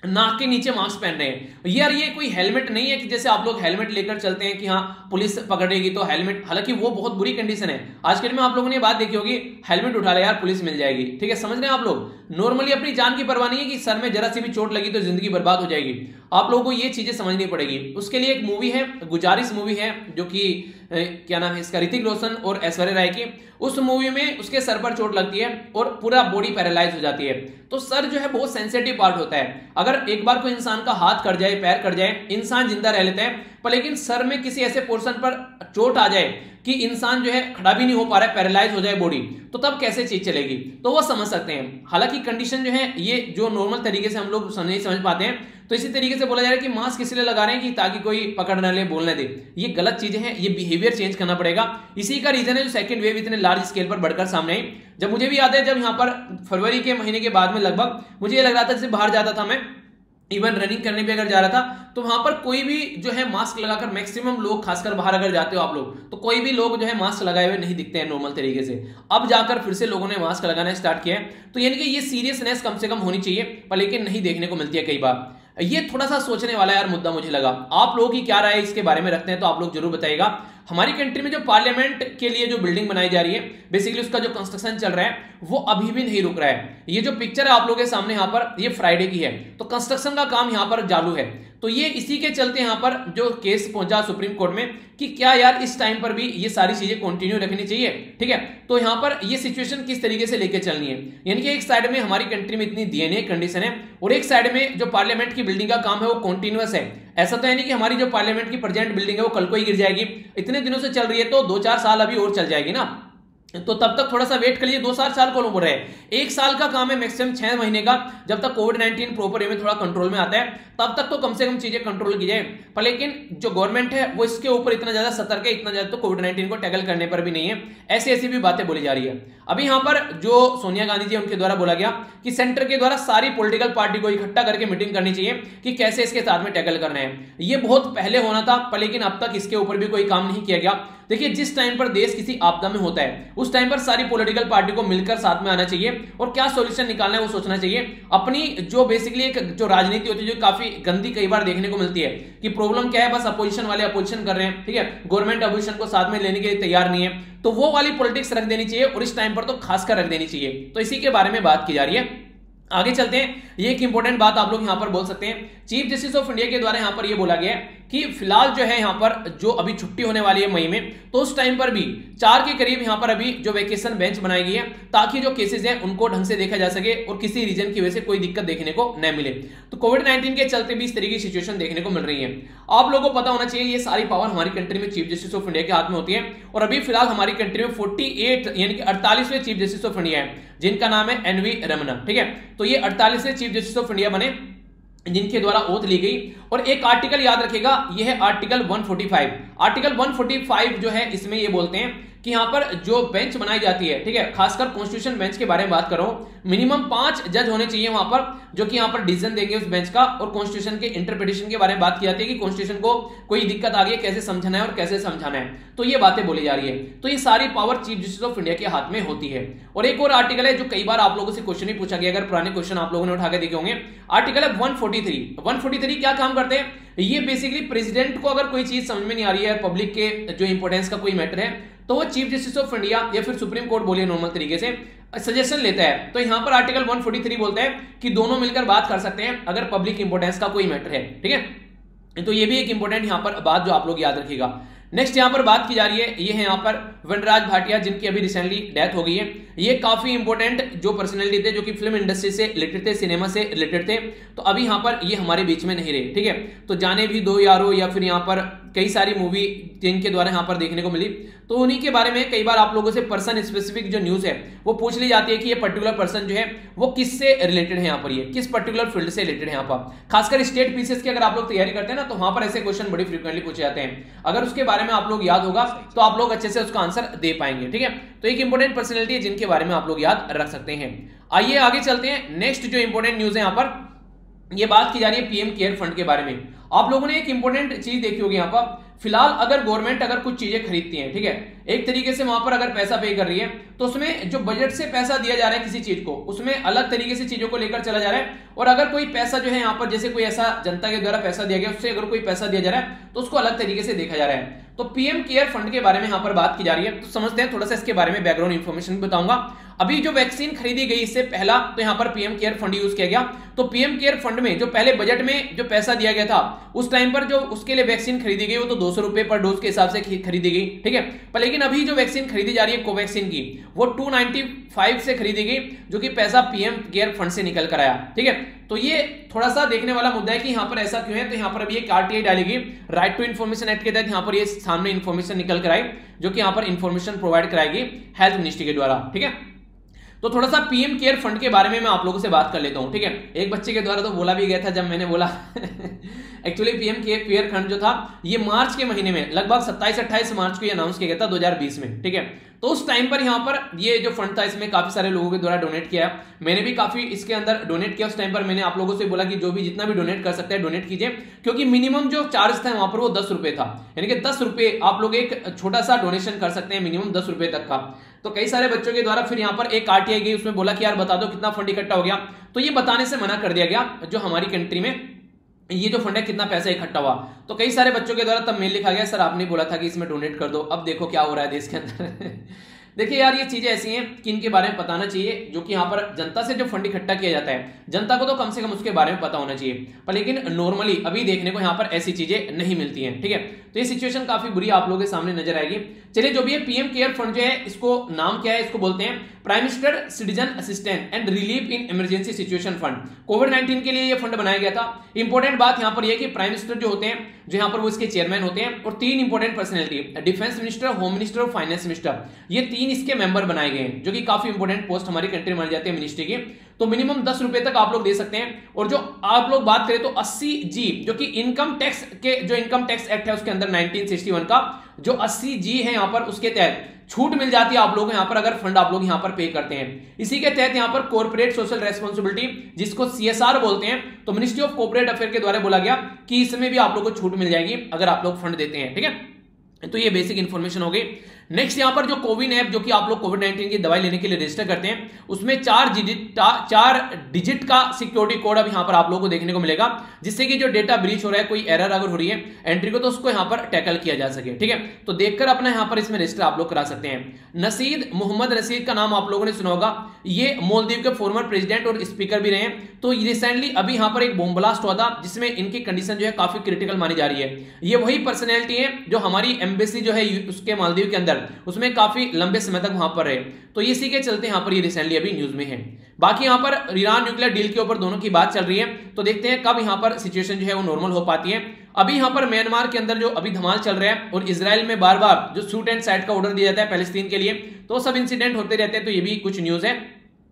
नाक के नीचे मास्क पहन रहे हैं। यार ये कोई हेलमेट नहीं है कि जैसे आप लोग हेलमेट लेकर चलते हैं कि हाँ पुलिस पकड़ेगी तो हेलमेट, हालांकि वो बहुत बुरी कंडीशन है। आज के दिन में आप लोगों ने बात देखी होगी, हेलमेट उठा ले यार पुलिस मिल जाएगी, ठीक है, समझ रहे हैं आप लोग। नॉर्मली अपनी जान की परवाह नहीं है कि सर में जरा सी भी चोट लगी तो जिंदगी बर्बाद हो जाएगी। आप लोगों को ये चीजें समझनी पड़ेगी। उसके लिए एक मूवी है, गुजारिश मूवी है, जो कि क्या नाम है इसका, ऋतिक रोशन और ऐश्वर्या राय की। उस मूवी में उसके सर पर चोट लगती है और पूरा बॉडी पैरालाइज हो जाती है। तो सर जो है बहुत सेंसिटिव पार्ट होता है। अगर एक बार कोई इंसान का हाथ कट जाए, पैर कट जाए, इंसान जिंदा रह लेता है, पर लेकिन सर में किसी ऐसे पोर्शन पर चोट आ जाए कि इंसान जो है खड़ा भी नहीं हो पा रहा है, पैरालाइज हो जाए बॉडी, तो तब कैसे चीज चलेगी, तो वो समझ सकते हैं। हालांकि कंडीशन जो है ये जो नॉर्मल तरीके से हम लोग नहीं समझ पाते हैं, तो इसी तरीके से बोला जा रहा है कि मास्क इसलिए लगा रहे हैं कि ताकि कोई पकड़ ना ले, बोलने दे। ये गलत चीजें हैं, ये बिहेवियर चेंज करना पड़ेगा। इसी का रीजन है जो सेकंड वेव इतने लार्ज स्केल पर बढ़कर सामने आई। जब मुझे भी याद है, जब यहाँ पर फरवरी के महीने के बाद में लगभग मुझे ये लग रहा था जैसे बाहर जाता था मैं, इवन रनिंग करने भी अगर जा रहा था, तो वहां पर कोई भी जो है मास्क लगाकर, मैक्सिमम लोग खासकर बाहर अगर जाते हो आप लोग, तो कोई भी लोग जो है मास्क लगाए हुए नहीं दिखते हैं नॉर्मल तरीके से। अब जाकर फिर से लोगों ने मास्क लगाना स्टार्ट किया है, तो यानी कि ये सीरियसनेस कम से कम होनी चाहिए, पर लेकिन नहीं देखने को मिलती है कई बार। ये थोड़ा सा सोचने वाला यार मुद्दा मुझे लगा। आप लोगों की क्या राय इसके बारे में रखते हैं तो आप लोग जरूर बताइएगा। हमारी कंट्री में जो पार्लियामेंट के लिए जो बिल्डिंग बनाई जा रही है, बेसिकली उसका जो कंस्ट्रक्शन चल रहा है वो अभी भी नहीं रुक रहा है। ये जो पिक्चर है आप लोगों के सामने यहाँ पर, ये फ्राइडे की है, तो कंस्ट्रक्शन का काम यहाँ पर चालू है। तो ये इसी के चलते यहाँ पर जो केस पहुंचा सुप्रीम कोर्ट में कि क्या यार इस टाइम पर भी ये सारी चीजें कंटिन्यू रखनी चाहिए, ठीक है। तो यहाँ पर ये सिचुएशन किस तरीके से लेके चलनी है, यानी कि एक साइड में हमारी कंट्री में इतनी दयनीय कंडीशन है और एक साइड में जो पार्लियामेंट की बिल्डिंग का काम है वो कंटिन्यूअस है। ऐसा तो है नहीं कि हमारी जो पार्लियामेंट की प्रेजेंट बिल्डिंग है वो कल को ही गिर जाएगी, इतने दिनों से चल रही है तो 2-4 साल अभी और चल जाएगी ना, तो तब तक थोड़ा सा वेट कर लीजिए। 2-4 साल कौन बोल रहे हैं, 1 साल का काम है मैक्सिमम 6 महीने का, जब तक कोविड-19 प्रॉपर वे में थोड़ा कंट्रोल में आता है तब तक तो कम से कम चीजें कंट्रोल की जाए। पर लेकिन जो गवर्नमेंट है वो इसके ऊपर इतना ज्यादा सतर्क है, इतना ज्यादा तो कोविड-19 को टैकल करने पर भी नहीं है। ऐसी ऐसी भी बातें बोली जा रही है। अभी यहाँ पर जो सोनिया गांधी जी उनके द्वारा बोला गया कि सेंटर के द्वारा सारी पॉलिटिकल पार्टी को इकट्ठा करके मीटिंग करनी चाहिए कि कैसे इसके साथ में टैकल करना है। ये बहुत पहले होना था, पर लेकिन अब तक इसके ऊपर भी कोई काम नहीं किया गया। देखिए जिस टाइम पर देश किसी आपदा में होता है उस टाइम पर सारी पॉलिटिकल पार्टी को मिलकर साथ में आना चाहिए और क्या सॉल्यूशन निकालना है वो सोचना चाहिए। अपनी जो बेसिकली एक जो राजनीति होती है जो काफी गंदी कई बार देखने को मिलती है कि प्रॉब्लम क्या है, बस अपोजिशन वाले अपोजिशन कर रहे हैं, ठीक है, गवर्नमेंट अपोजिशन को साथ में लेने के लिए तैयार नहीं है, तो वो वाली पॉलिटिक्स रख देनी चाहिए और इस टाइम पर तो खासकर रख देनी चाहिए। तो इसी के बारे में बात की जा रही है। आगे चलते हैं, ये एक इंपॉर्टेंट बात आप लोग यहां पर बोल सकते हैं। चीफ जस्टिस ऑफ इंडिया के द्वारा यहां पर ये बोला गया है कि फिलहाल जो है यहां पर जो अभी छुट्टी होने वाली है मई में, तो उस टाइम पर भी 4 के करीब यहां पर अभी जो वेकेशन बेंच बनाई गई है ताकि जो केसेस हैं उनको ढंग से देखा जा सके और किसी रीजन की वजह से कोई दिक्कत देखने को न मिले। तो कोविड-19 के चलते भी इस तरीके की सिचुएशन देखने को मिल रही है। आप लोगों को पता होना चाहिए ये सारी पावर हमारी कंट्री में चीफ जस्टिस ऑफ इंडिया के हाथ में होती है और अभी फिलहाल हमारी कंट्री में 48 यानी कि 48वें चीफ जस्टिस ऑफ इंडिया है जिनका नाम है एनवी रमन्ना, ठीक है। तो ये 48वें चीफ जस्टिस ऑफ इंडिया बने जिनके द्वारा ओथ ली गई। और एक आर्टिकल याद रखेगा, यह है आर्टिकल 145। आर्टिकल 145 जो है इसमें ये बोलते हैं कि यहां पर जो बेंच बनाई जाती है, ठीक है, खासकर कॉन्स्टिट्यूशन बेंच के बारे में बात कर रहा हूं, मिनिमम 5 जज होने चाहिए वहां पर जो कि यहां पर डिसीजन देंगे उस बेंच का। और कॉन्स्टिट्यूशन के इंटरप्रिटेशन के बारे में बात की जाती है कि कॉन्स्टिट्यूशन को कोई दिक्कत आ गई है कैसे समझना है और कैसे समझाना है, तो ये बातें बोली जा रही है। तो ये सारी power chief justice of India के हाथ में होती है। और एक और आर्टिकल है जो कई बार आप लोगों से क्वेश्चन ही पूछा गया, अगर पुराने क्वेश्चन आप लोगों ने उठा के देखे होंगे, आर्टिकल है 143। 143 क्या काम करते हैं, ये बेसिकली प्रेसिडेंट को अगर कोई चीज समझ में नहीं आ रही है, पब्लिक के जो इंपोर्टेंस का कोई मैटर है, तो वो चीफ जस्टिस ऑफ इंडिया या फिर सुप्रीम कोर्ट बोलिए नॉर्मल तरीके से सजेशन लेता है। तो यहां पर आर्टिकल 143 बोलता है कि दोनों मिलकर बात कर सकते हैं अगर पब्लिक इंपोर्टेंस का कोई मैटर है, ठीक है। तो ये भी एक इंपोर्टेंट यहां पर बात जो आप लोग याद रखिएगा। नेक्स्ट यहां पर बात की जा रही है, ये है यहां पर वनराज भाटिया जिनकी अभी रिसेंटली डेथ हो गई है। ये काफी इंपोर्टेंट जो पर्सनैलिटी थे जो कि फिल्म इंडस्ट्री से रिलेटेड थे, सिनेमा से रिलेटेड थे, तो अभी यहां पर ये हमारे बीच में नहीं रहे, ठीक है। तो जाने भी दो यारो या फिर यहां पर कई सारी मूवी जिनके द्वारा यहां पर देखने को मिली, तो उन्हीं के बारे में कई बार आप लोगों से पर्सन स्पेसिफिक जो न्यूज है वो पूछ ली जाती है कि ये पर्टिकुलर पर्सन जो है वो किससे रिलेटेड है, यहाँ पर ये किस पर्टिकुलर फील्ड से रिलेटेड है। यहाँ पर खासकर स्टेट पीसीएस की अगर आप लोग तैयारी करते हैं ना, तो वहां पर ऐसे क्वेश्चन बड़ी फ्रीक्वेंटली पूछे जाते हैं। अगर उसके बारे में आप लोग याद होगा तो आप लोग अच्छे से उसका आंसर दे पाएंगे, ठीक है। तो एक इंपॉर्टेंट पर्सनैलिटी है जिनके बारे में आप लोग याद रख सकते हैं। आइए आगे चलते हैं। नेक्स्ट जो इंपॉर्टेंट न्यूज है यहाँ पर ये बात की जा रही है पीएम केयर फंड के बारे में। आप लोगों ने एक इंपॉर्टेंट चीज देखी होगी यहाँ पर, फिलहाल अगर गवर्नमेंट अगर कुछ चीजें खरीदती है, ठीक है, एक तरीके से वहां पर अगर पैसा पे कर रही है तो उसमें जो बजट से पैसा दिया जा रहा है किसी चीज को, उसमें अलग तरीके से चीजों को लेकर चला जा रहा है। और अगर कोई पैसा जो है यहाँ पर जैसे कोई ऐसा जनता के द्वारा पैसा दिया गया, उससे अगर कोई पैसा दिया जा रहा है तो उसको अलग तरीके से देखा जा रहा है। तो पीएम केयर फंड के बारे में यहाँ पर बात की जा रही है, तो समझते हैं थोड़ा सा इसके बारे में, बैकग्राउंड इंफॉर्मेशन भी बताऊंगा। अभी जो वैक्सीन खरीदी गई इससे पहला तो यहाँ पर पीएम केयर फंड यूज किया गया। तो पीएम केयर फंड में जो पहले बजट में जो पैसा दिया गया था उस टाइम पर जो उसके लिए वैक्सीन खरीदी गई वो तो 200 रुपए पर डोज के हिसाब से खरीदी गई, ठीक है। पर लेकिन अभी जो वैक्सीन खरीदी जा रही है कोवैक्सीन की, वो 295 से खरीदी गई, जो कि पैसा पीएम केयर फंड से निकल कर आया, ठीक है। तो ये थोड़ा सा देखने वाला मुद्दा है कि यहाँ पर ऐसा क्यों है। तो यहाँ पर अभी एक आरटीआई डालेगी, राइट टू इन्फॉर्मेशन एक्ट के तहत यहाँ पर ये सामने इन्फॉर्मेशन निकल कर आई, जो कि यहाँ पर इन्फॉर्मेशन प्रोवाइड कराएगी हेल्थ मिनिस्ट्री के द्वारा, ठीक है। तो थोड़ा सा पीएम केयर फंड के बारे में मैं आप लोगों से बात कर लेता हूं, ठीक है। एक बच्चे के द्वारा तो बोला भी गया था जब मैंने बोला एक्चुअली पीएम केयर फंड जो था ये मार्च के महीने में लगभग 27-28 मार्च को ये अनाउंस किया गया था 2020 में, ठीक है। तो उस टाइम पर यहाँ पर ये जो फंड था इसमें काफी सारे लोगों के द्वारा डोनेट किया है, मैंने भी काफी इसके अंदर डोनेट किया। उस टाइम पर मैंने आप लोगों से बोला कि जो भी जितना भी डोनेट कर सकते हैं डोनेट कीजिए, क्योंकि मिनिमम जो चार्ज था वहां पर वो 10 रुपए था, यानी कि 10 रुपए आप लोग एक छोटा सा डोनेशन कर सकते हैं, मिनिमम 10 रुपए तक का। तो कई सारे बच्चों के द्वारा फिर यहाँ पर एक आरटीआई गई, उसमें बोला कि यार बता दो कितना फंड इकट्ठा हो गया। तो ये बताने से मना कर दिया गया जो हमारी कंट्री में ये जो फंड है कितना पैसा इकट्ठा हुआ। तो कई सारे बच्चों के द्वारा तब मेल लिखा गया, सर आपने बोला था कि इसमें डोनेट कर दो, अब देखो क्या हो रहा है देश के अंदर देखिए यार ये चीजें ऐसी हैं कि इनके बारे में बताना चाहिए, जो कि यहाँ पर जनता से जो फंड इकट्ठा किया जाता है जनता को तो कम से कम उसके बारे में पता होना चाहिए, पर लेकिन नॉर्मली अभी देखने को यहाँ पर ऐसी चीजें नहीं मिलती हैं, ठीक है। तो ये सिचुएशन काफी बुरी आप लोगों के सामने नजर आएगी। चलिए जो भी है पीएम केयर फंड जो है इसको नाम क्या है, इसको बोलते हैं prime minister citizen assistant and relief in emergency situation fund. कोविड-19 के लिए ये फंड बनाया गया था। इंपॉर्टेंट बात यहाँ पर यह कि प्राइम मिनिस्टर जो होते हैं जो यहाँ पर वो इसके चेयरमैन होते हैं, और 3 important personality defence minister, home minister और फाइनेंस मिनिस्टर, ये 3 इसके मेंबर बनाए गए हैं, जो कि काफी इंपॉर्टेंट पोस्ट हमारी कंट्री में मानी जाती है मिनिस्ट्री की। तो मिनिमम 10 रुपए तक आप लोग दे सकते हैं। और जो आप लोग बात करें तो 80G जो कि इनकम टैक्स के जो इनकम टैक्स एक्ट है उसके अंदर 1961 का जो 80G है यहाँ पर उसके तहत छूट मिल जाती है आप लोगों को यहाँ पर अगर फंड आप लोग यहाँ पर पे करते हैं। इसी के तहत यहाँ पर कॉर्पोरेट सोशल रेस्पॉन्सिबिलिटी जिसको CSR बोलते हैं, तो मिनिस्ट्री ऑफ कॉर्पोरेट अफेयर के द्वारा बोला गया कि इसमें भी आप लोग को छूट मिल जाएगी अगर आप लोग फंड देते हैं, ठीक है। तो ये बेसिक इंफॉर्मेशन हो गई। नेक्स्ट यहाँ पर जो कोविन ऐप जो कि आप लोग कोविड-19 की दवाई लेने के लिए रजिस्टर करते हैं, उसमें 4 डिजिट का सिक्योरिटी कोड अब यहाँ पर आप लोगों को देखने को मिलेगा, जिससे कि जो डेटा ब्रीच हो रहा है, कोई एरर अगर हो रही है एंट्री को, तो उसको यहाँ पर टैकल किया जा सके, ठीक है। तो देखकर अपना यहाँ पर इसमें रजिस्टर आप लोग करा सकते हैं। नसीद मोहम्मद रसीद का नाम आप लोगों ने सुना होगा, ये मालदीव के फॉर्मर प्रेसिडेंट और स्पीकर भी रहे हैं। तो रिसेंटली अभी यहाँ पर एक बॉम्ब ब्लास्ट हुआ था जिसमें इनकी कंडीशन जो है काफी क्रिटिकल मानी जा रही है। ये वही पर्सनैलिटी है जो हमारी एम्बेसी जो है उसके मालदीव के अंदर उसमें काफी लंबे समय तक वहां पर रहे। तो इसी के चलते यहां पर ये रिसेंटली अभी न्यूज में है। बाकी यहां पर ईरान न्यूक्लियर डील के ऊपर दोनों की बात चल रही है, तो देखते हैं कब यहां पर सिचुएशन जो है वो नॉर्मल हो पाती है। अभी यहां पर म्यांमार के अंदर जो अभी धमाल चल रहा है और इजराइल में बार बार जो शूट एंड साइट का ऑर्डर दिया जाता है पैलेस्टीन के लिए, तो सब इंसिडेंट होते रहते हैं। तो ये भी कुछ न्यूज है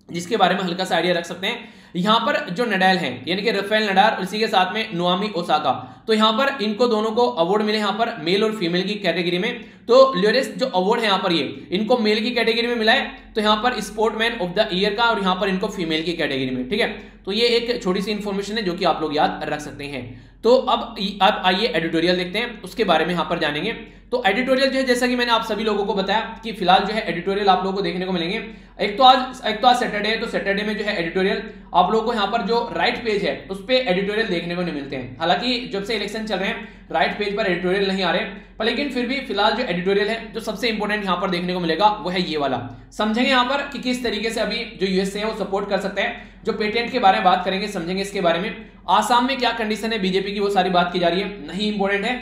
जिसके बारे में हल्का सा आइडिया रख सकते हैं। यहां पर जो नडाल हैं यानी कि राफेल नडाल और इसी के साथ में नोआमी ओसाका, तो यहां पर इनको दोनों को अवार्ड मिले यहां पर मेल और फीमेल की कैटेगरी में। तो ल्योरेस जो अवार्ड है यहां पर ये इनको मेल की कैटेगरी में मिला है, तो यहां पर स्पोर्टमैन ऑफ द ईयर का, और यहां पर इनको फीमेल की कैटेगरी में, ठीक है। तो ये एक छोटी सी इंफॉर्मेशन है जो कि आप लोग याद रख सकते हैं। तो अब आइए एडिटोरियल देखते हैं, उसके बारे में यहां पर जानेंगे। तो एडिटोरियल जो है जैसा कि मैंने आप सभी लोगों को बताया कि फिलहाल जो है एडिटोरियल आप लोगों को देखने को मिलेंगे। एक तो आज सैटरडे है, तो सैटरडे में जो है एडिटोरियल आप लोगों को यहाँ पर जो राइट पेज है उस पे एडिटोरियल देखने को नहीं मिलते हैं। हालांकि जब से इलेक्शन चल रहे हैं राइट पेज पर एडिटोरियल नहीं आ रहे, पर लेकिन फिर भी फिलहाल जो एडिटोरियल है जो सबसे इंपॉर्टेंट यहाँ पर देखने को मिलेगा वो है ये वाला। समझेंगे यहाँ पर कि किस तरीके से अभी जो यूएसए है वो सपोर्ट कर सकते हैं। जो पेटेंट के बारे में बात करेंगे समझेंगे इसके बारे में। आसाम में क्या कंडीशन है बीजेपी की, वो सारी बात की जा रही है, नहीं इंपॉर्टेंट है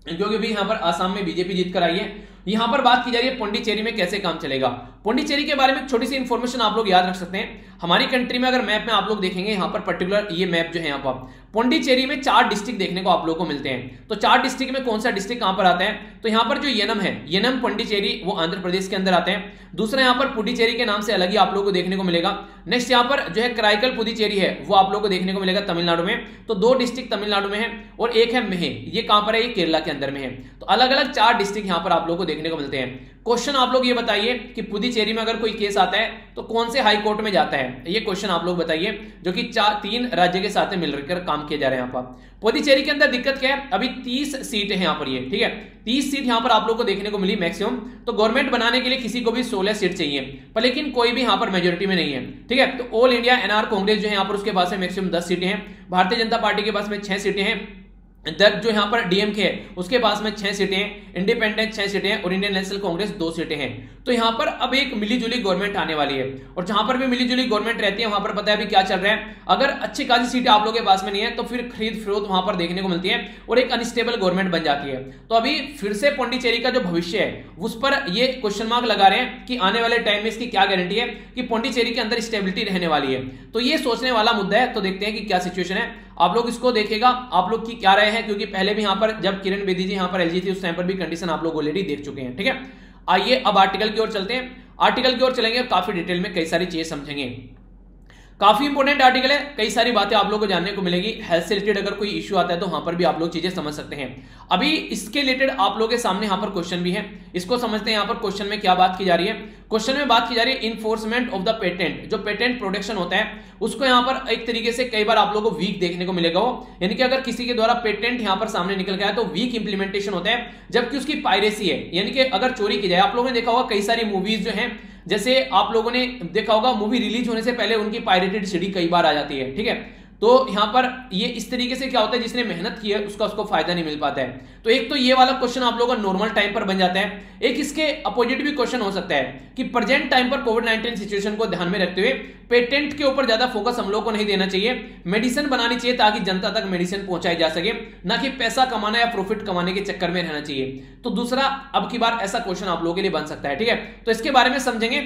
क्योंकि भी यहाँ पर आसाम में बीजेपी जीत कर आई है। यहां पर बात की जा रही है पुडुचेरी में कैसे काम चलेगा। पुडुचेरी के बारे में छोटी सी इंफॉर्मेशन आप लोग याद रख सकते हैं। हमारी कंट्री में अगर मैप में आप लोग देखेंगे यहाँ पर पर्टिकुलर ये मैप जो है यहाँ पर पुडुचेरी में 4 डिस्ट्रिक्ट देखने को आप लोगों को मिलते हैं। तो 4 डिस्ट्रिक्ट में कौन सा डिस्ट्रिक्ट कहां पर आता है, तो यहाँ पर जो येनम है, येनम पुडुचेरी वो आंध्र प्रदेश के अंदर आते हैं। दूसरा यहाँ पर पुडुचेरी के नाम से अलग ही आप लोगों को देखने को मिलेगा। नेक्स्ट यहाँ पर जो है कराईकल पुडुचेरी है वो आप लोगों को देखने को मिलेगा तमिलनाडु में। तो 2 डिस्ट्रिक्ट तमिलनाडु में है और एक है मेहे, ये कहां पर है, ये केरला के अंदर में है। तो अलग अलग 4 डिस्ट्रिक्ट यहाँ पर आप लोगों को देखने को मिलते हैं। क्वेश्चन आप लोग ये बताइए कि पुडुचेरी में अगर कोई केस आता है तो कौन से हाई कोर्ट में जाता है, ये क्वेश्चन आप लोग बताइए, जो कि 3 राज्य के साथ मिलकर काम किए जा रहे हैं यहाँ पर। पुडुचेरी के अंदर दिक्कत क्या है, अभी 30 सीट है यहाँ पर, ये ठीक है 30 सीट यहाँ पर आप लोग को देखने को मिली मैक्सिमम। तो गवर्नमेंट बनाने के लिए किसी को भी 16 सीट चाहिए, पर लेकिन कोई भी यहाँ पर मेजोरिटी में नहीं है, ठीक है। तो ऑल इंडिया एनआर कांग्रेस जो है यहाँ पर उसके पास में मैक्सिमम 10 सीटें हैं, भारतीय जनता पार्टी के पास में 6 सीटें हैं, जो यहाँ पर डीएमके है उसके पास में 6 सीटें हैं, इंडिपेंडेंट 6 सीटें हैं और इंडियन नेशनल कांग्रेस 2 सीटें हैं। तो यहाँ पर अब एक मिलीजुली गवर्नमेंट आने वाली है, और जहां पर भी मिलीजुली गवर्नमेंट रहती है वहां पर पता है अभी क्या चल रहा है, अगर अच्छी खासी सीटें आप लोगों के पास में नहीं है तो फिर खरीद फरोख्त वहां पर देखने को मिलती है और एक अनस्टेबल गवर्नमेंट बन जाती है। तो अभी फिर से पुडुचेरी का जो भविष्य है उस पर ये क्वेश्चन मार्क लगा रहे हैं कि आने वाले टाइम में इसकी क्या गारंटी है कि पुडुचेरी के अंदर स्टेबिलिटी रहने वाली है। तो ये सोचने वाला मुद्दा है। तो देखते हैं कि क्या सिचुएशन है, आप लोग इसको देखिएगा, आप लोग की क्या राय है, क्योंकि पहले भी यहाँ पर जब किरण बेदी जी यहाँ पर एलजी थी उस टाइम पर भी कंडीशन आप लोग ऑलरेडी देख चुके हैं, ठीक है। आइए अब आर्टिकल की ओर चलते हैं, आर्टिकल की ओर चलेंगे और काफी डिटेल में कई सारी चीजें समझेंगे। काफी इंपॉर्टेंट आर्टिकल है, कई सारी बातें आप लोगों को जानने को मिलेगी। हेल्थ से रिलेटेड अगर कोई इश्यू आता है तो वहां पर भी आप लोग चीजें समझ सकते हैं। अभी इसके रिलेटेड आप लोगों के सामने यहाँ पर क्वेश्चन भी है, इसको समझते हैं। यहाँ पर क्वेश्चन में क्या बात की जा रही है, क्वेश्चन में बात की जा रही है इन्फोर्समेंट ऑफ द पेटेंट, जो पेटेंट प्रोटेक्शन होता है उसको यहाँ पर एक तरीके से कई बार आप लोगों को वीक देखने को मिलेगा वो, यानी कि अगर किसी के द्वारा पेटेंट यहाँ पर सामने निकल गया तो वीक इंप्लीमेंटेशन होता है, जबकि उसकी पायरेसी है, यानी कि अगर चोरी की जाए। आप लोगों ने देखा होगा कई सारी मूवीज जो हैं, जैसे आप लोगों ने देखा होगा मूवी रिलीज होने से पहले उनकी पायरेटेड सीडी कई बार आ जाती है, ठीक है। तो यहां पर ये इस तरीके से क्या होता है, जिसने मेहनत की है उसको फायदा नहीं मिल पाता है। तो एक तो ये वाला क्वेश्चन आप लोगों का नॉर्मल टाइम पर बन जाता है। एक इसके अपोजिट भी क्वेश्चन हो सकता है कि प्रेजेंट टाइम पर कोविड-19 सिचुएशन को ध्यान में रखते हुए पेटेंट के ऊपर ज्यादा फोकस हम लोग को नहीं देना चाहिए, मेडिसिन बनानी चाहिए ताकि जनता तक मेडिसिन पहुंचाई जा सके, ना कि पैसा कमाना या प्रॉफिट कमाने के चक्कर में रहना चाहिए। तो दूसरा अब की बार ऐसा क्वेश्चन आप लोगों के लिए बन सकता है, ठीक है। तो इसके बारे में समझेंगे।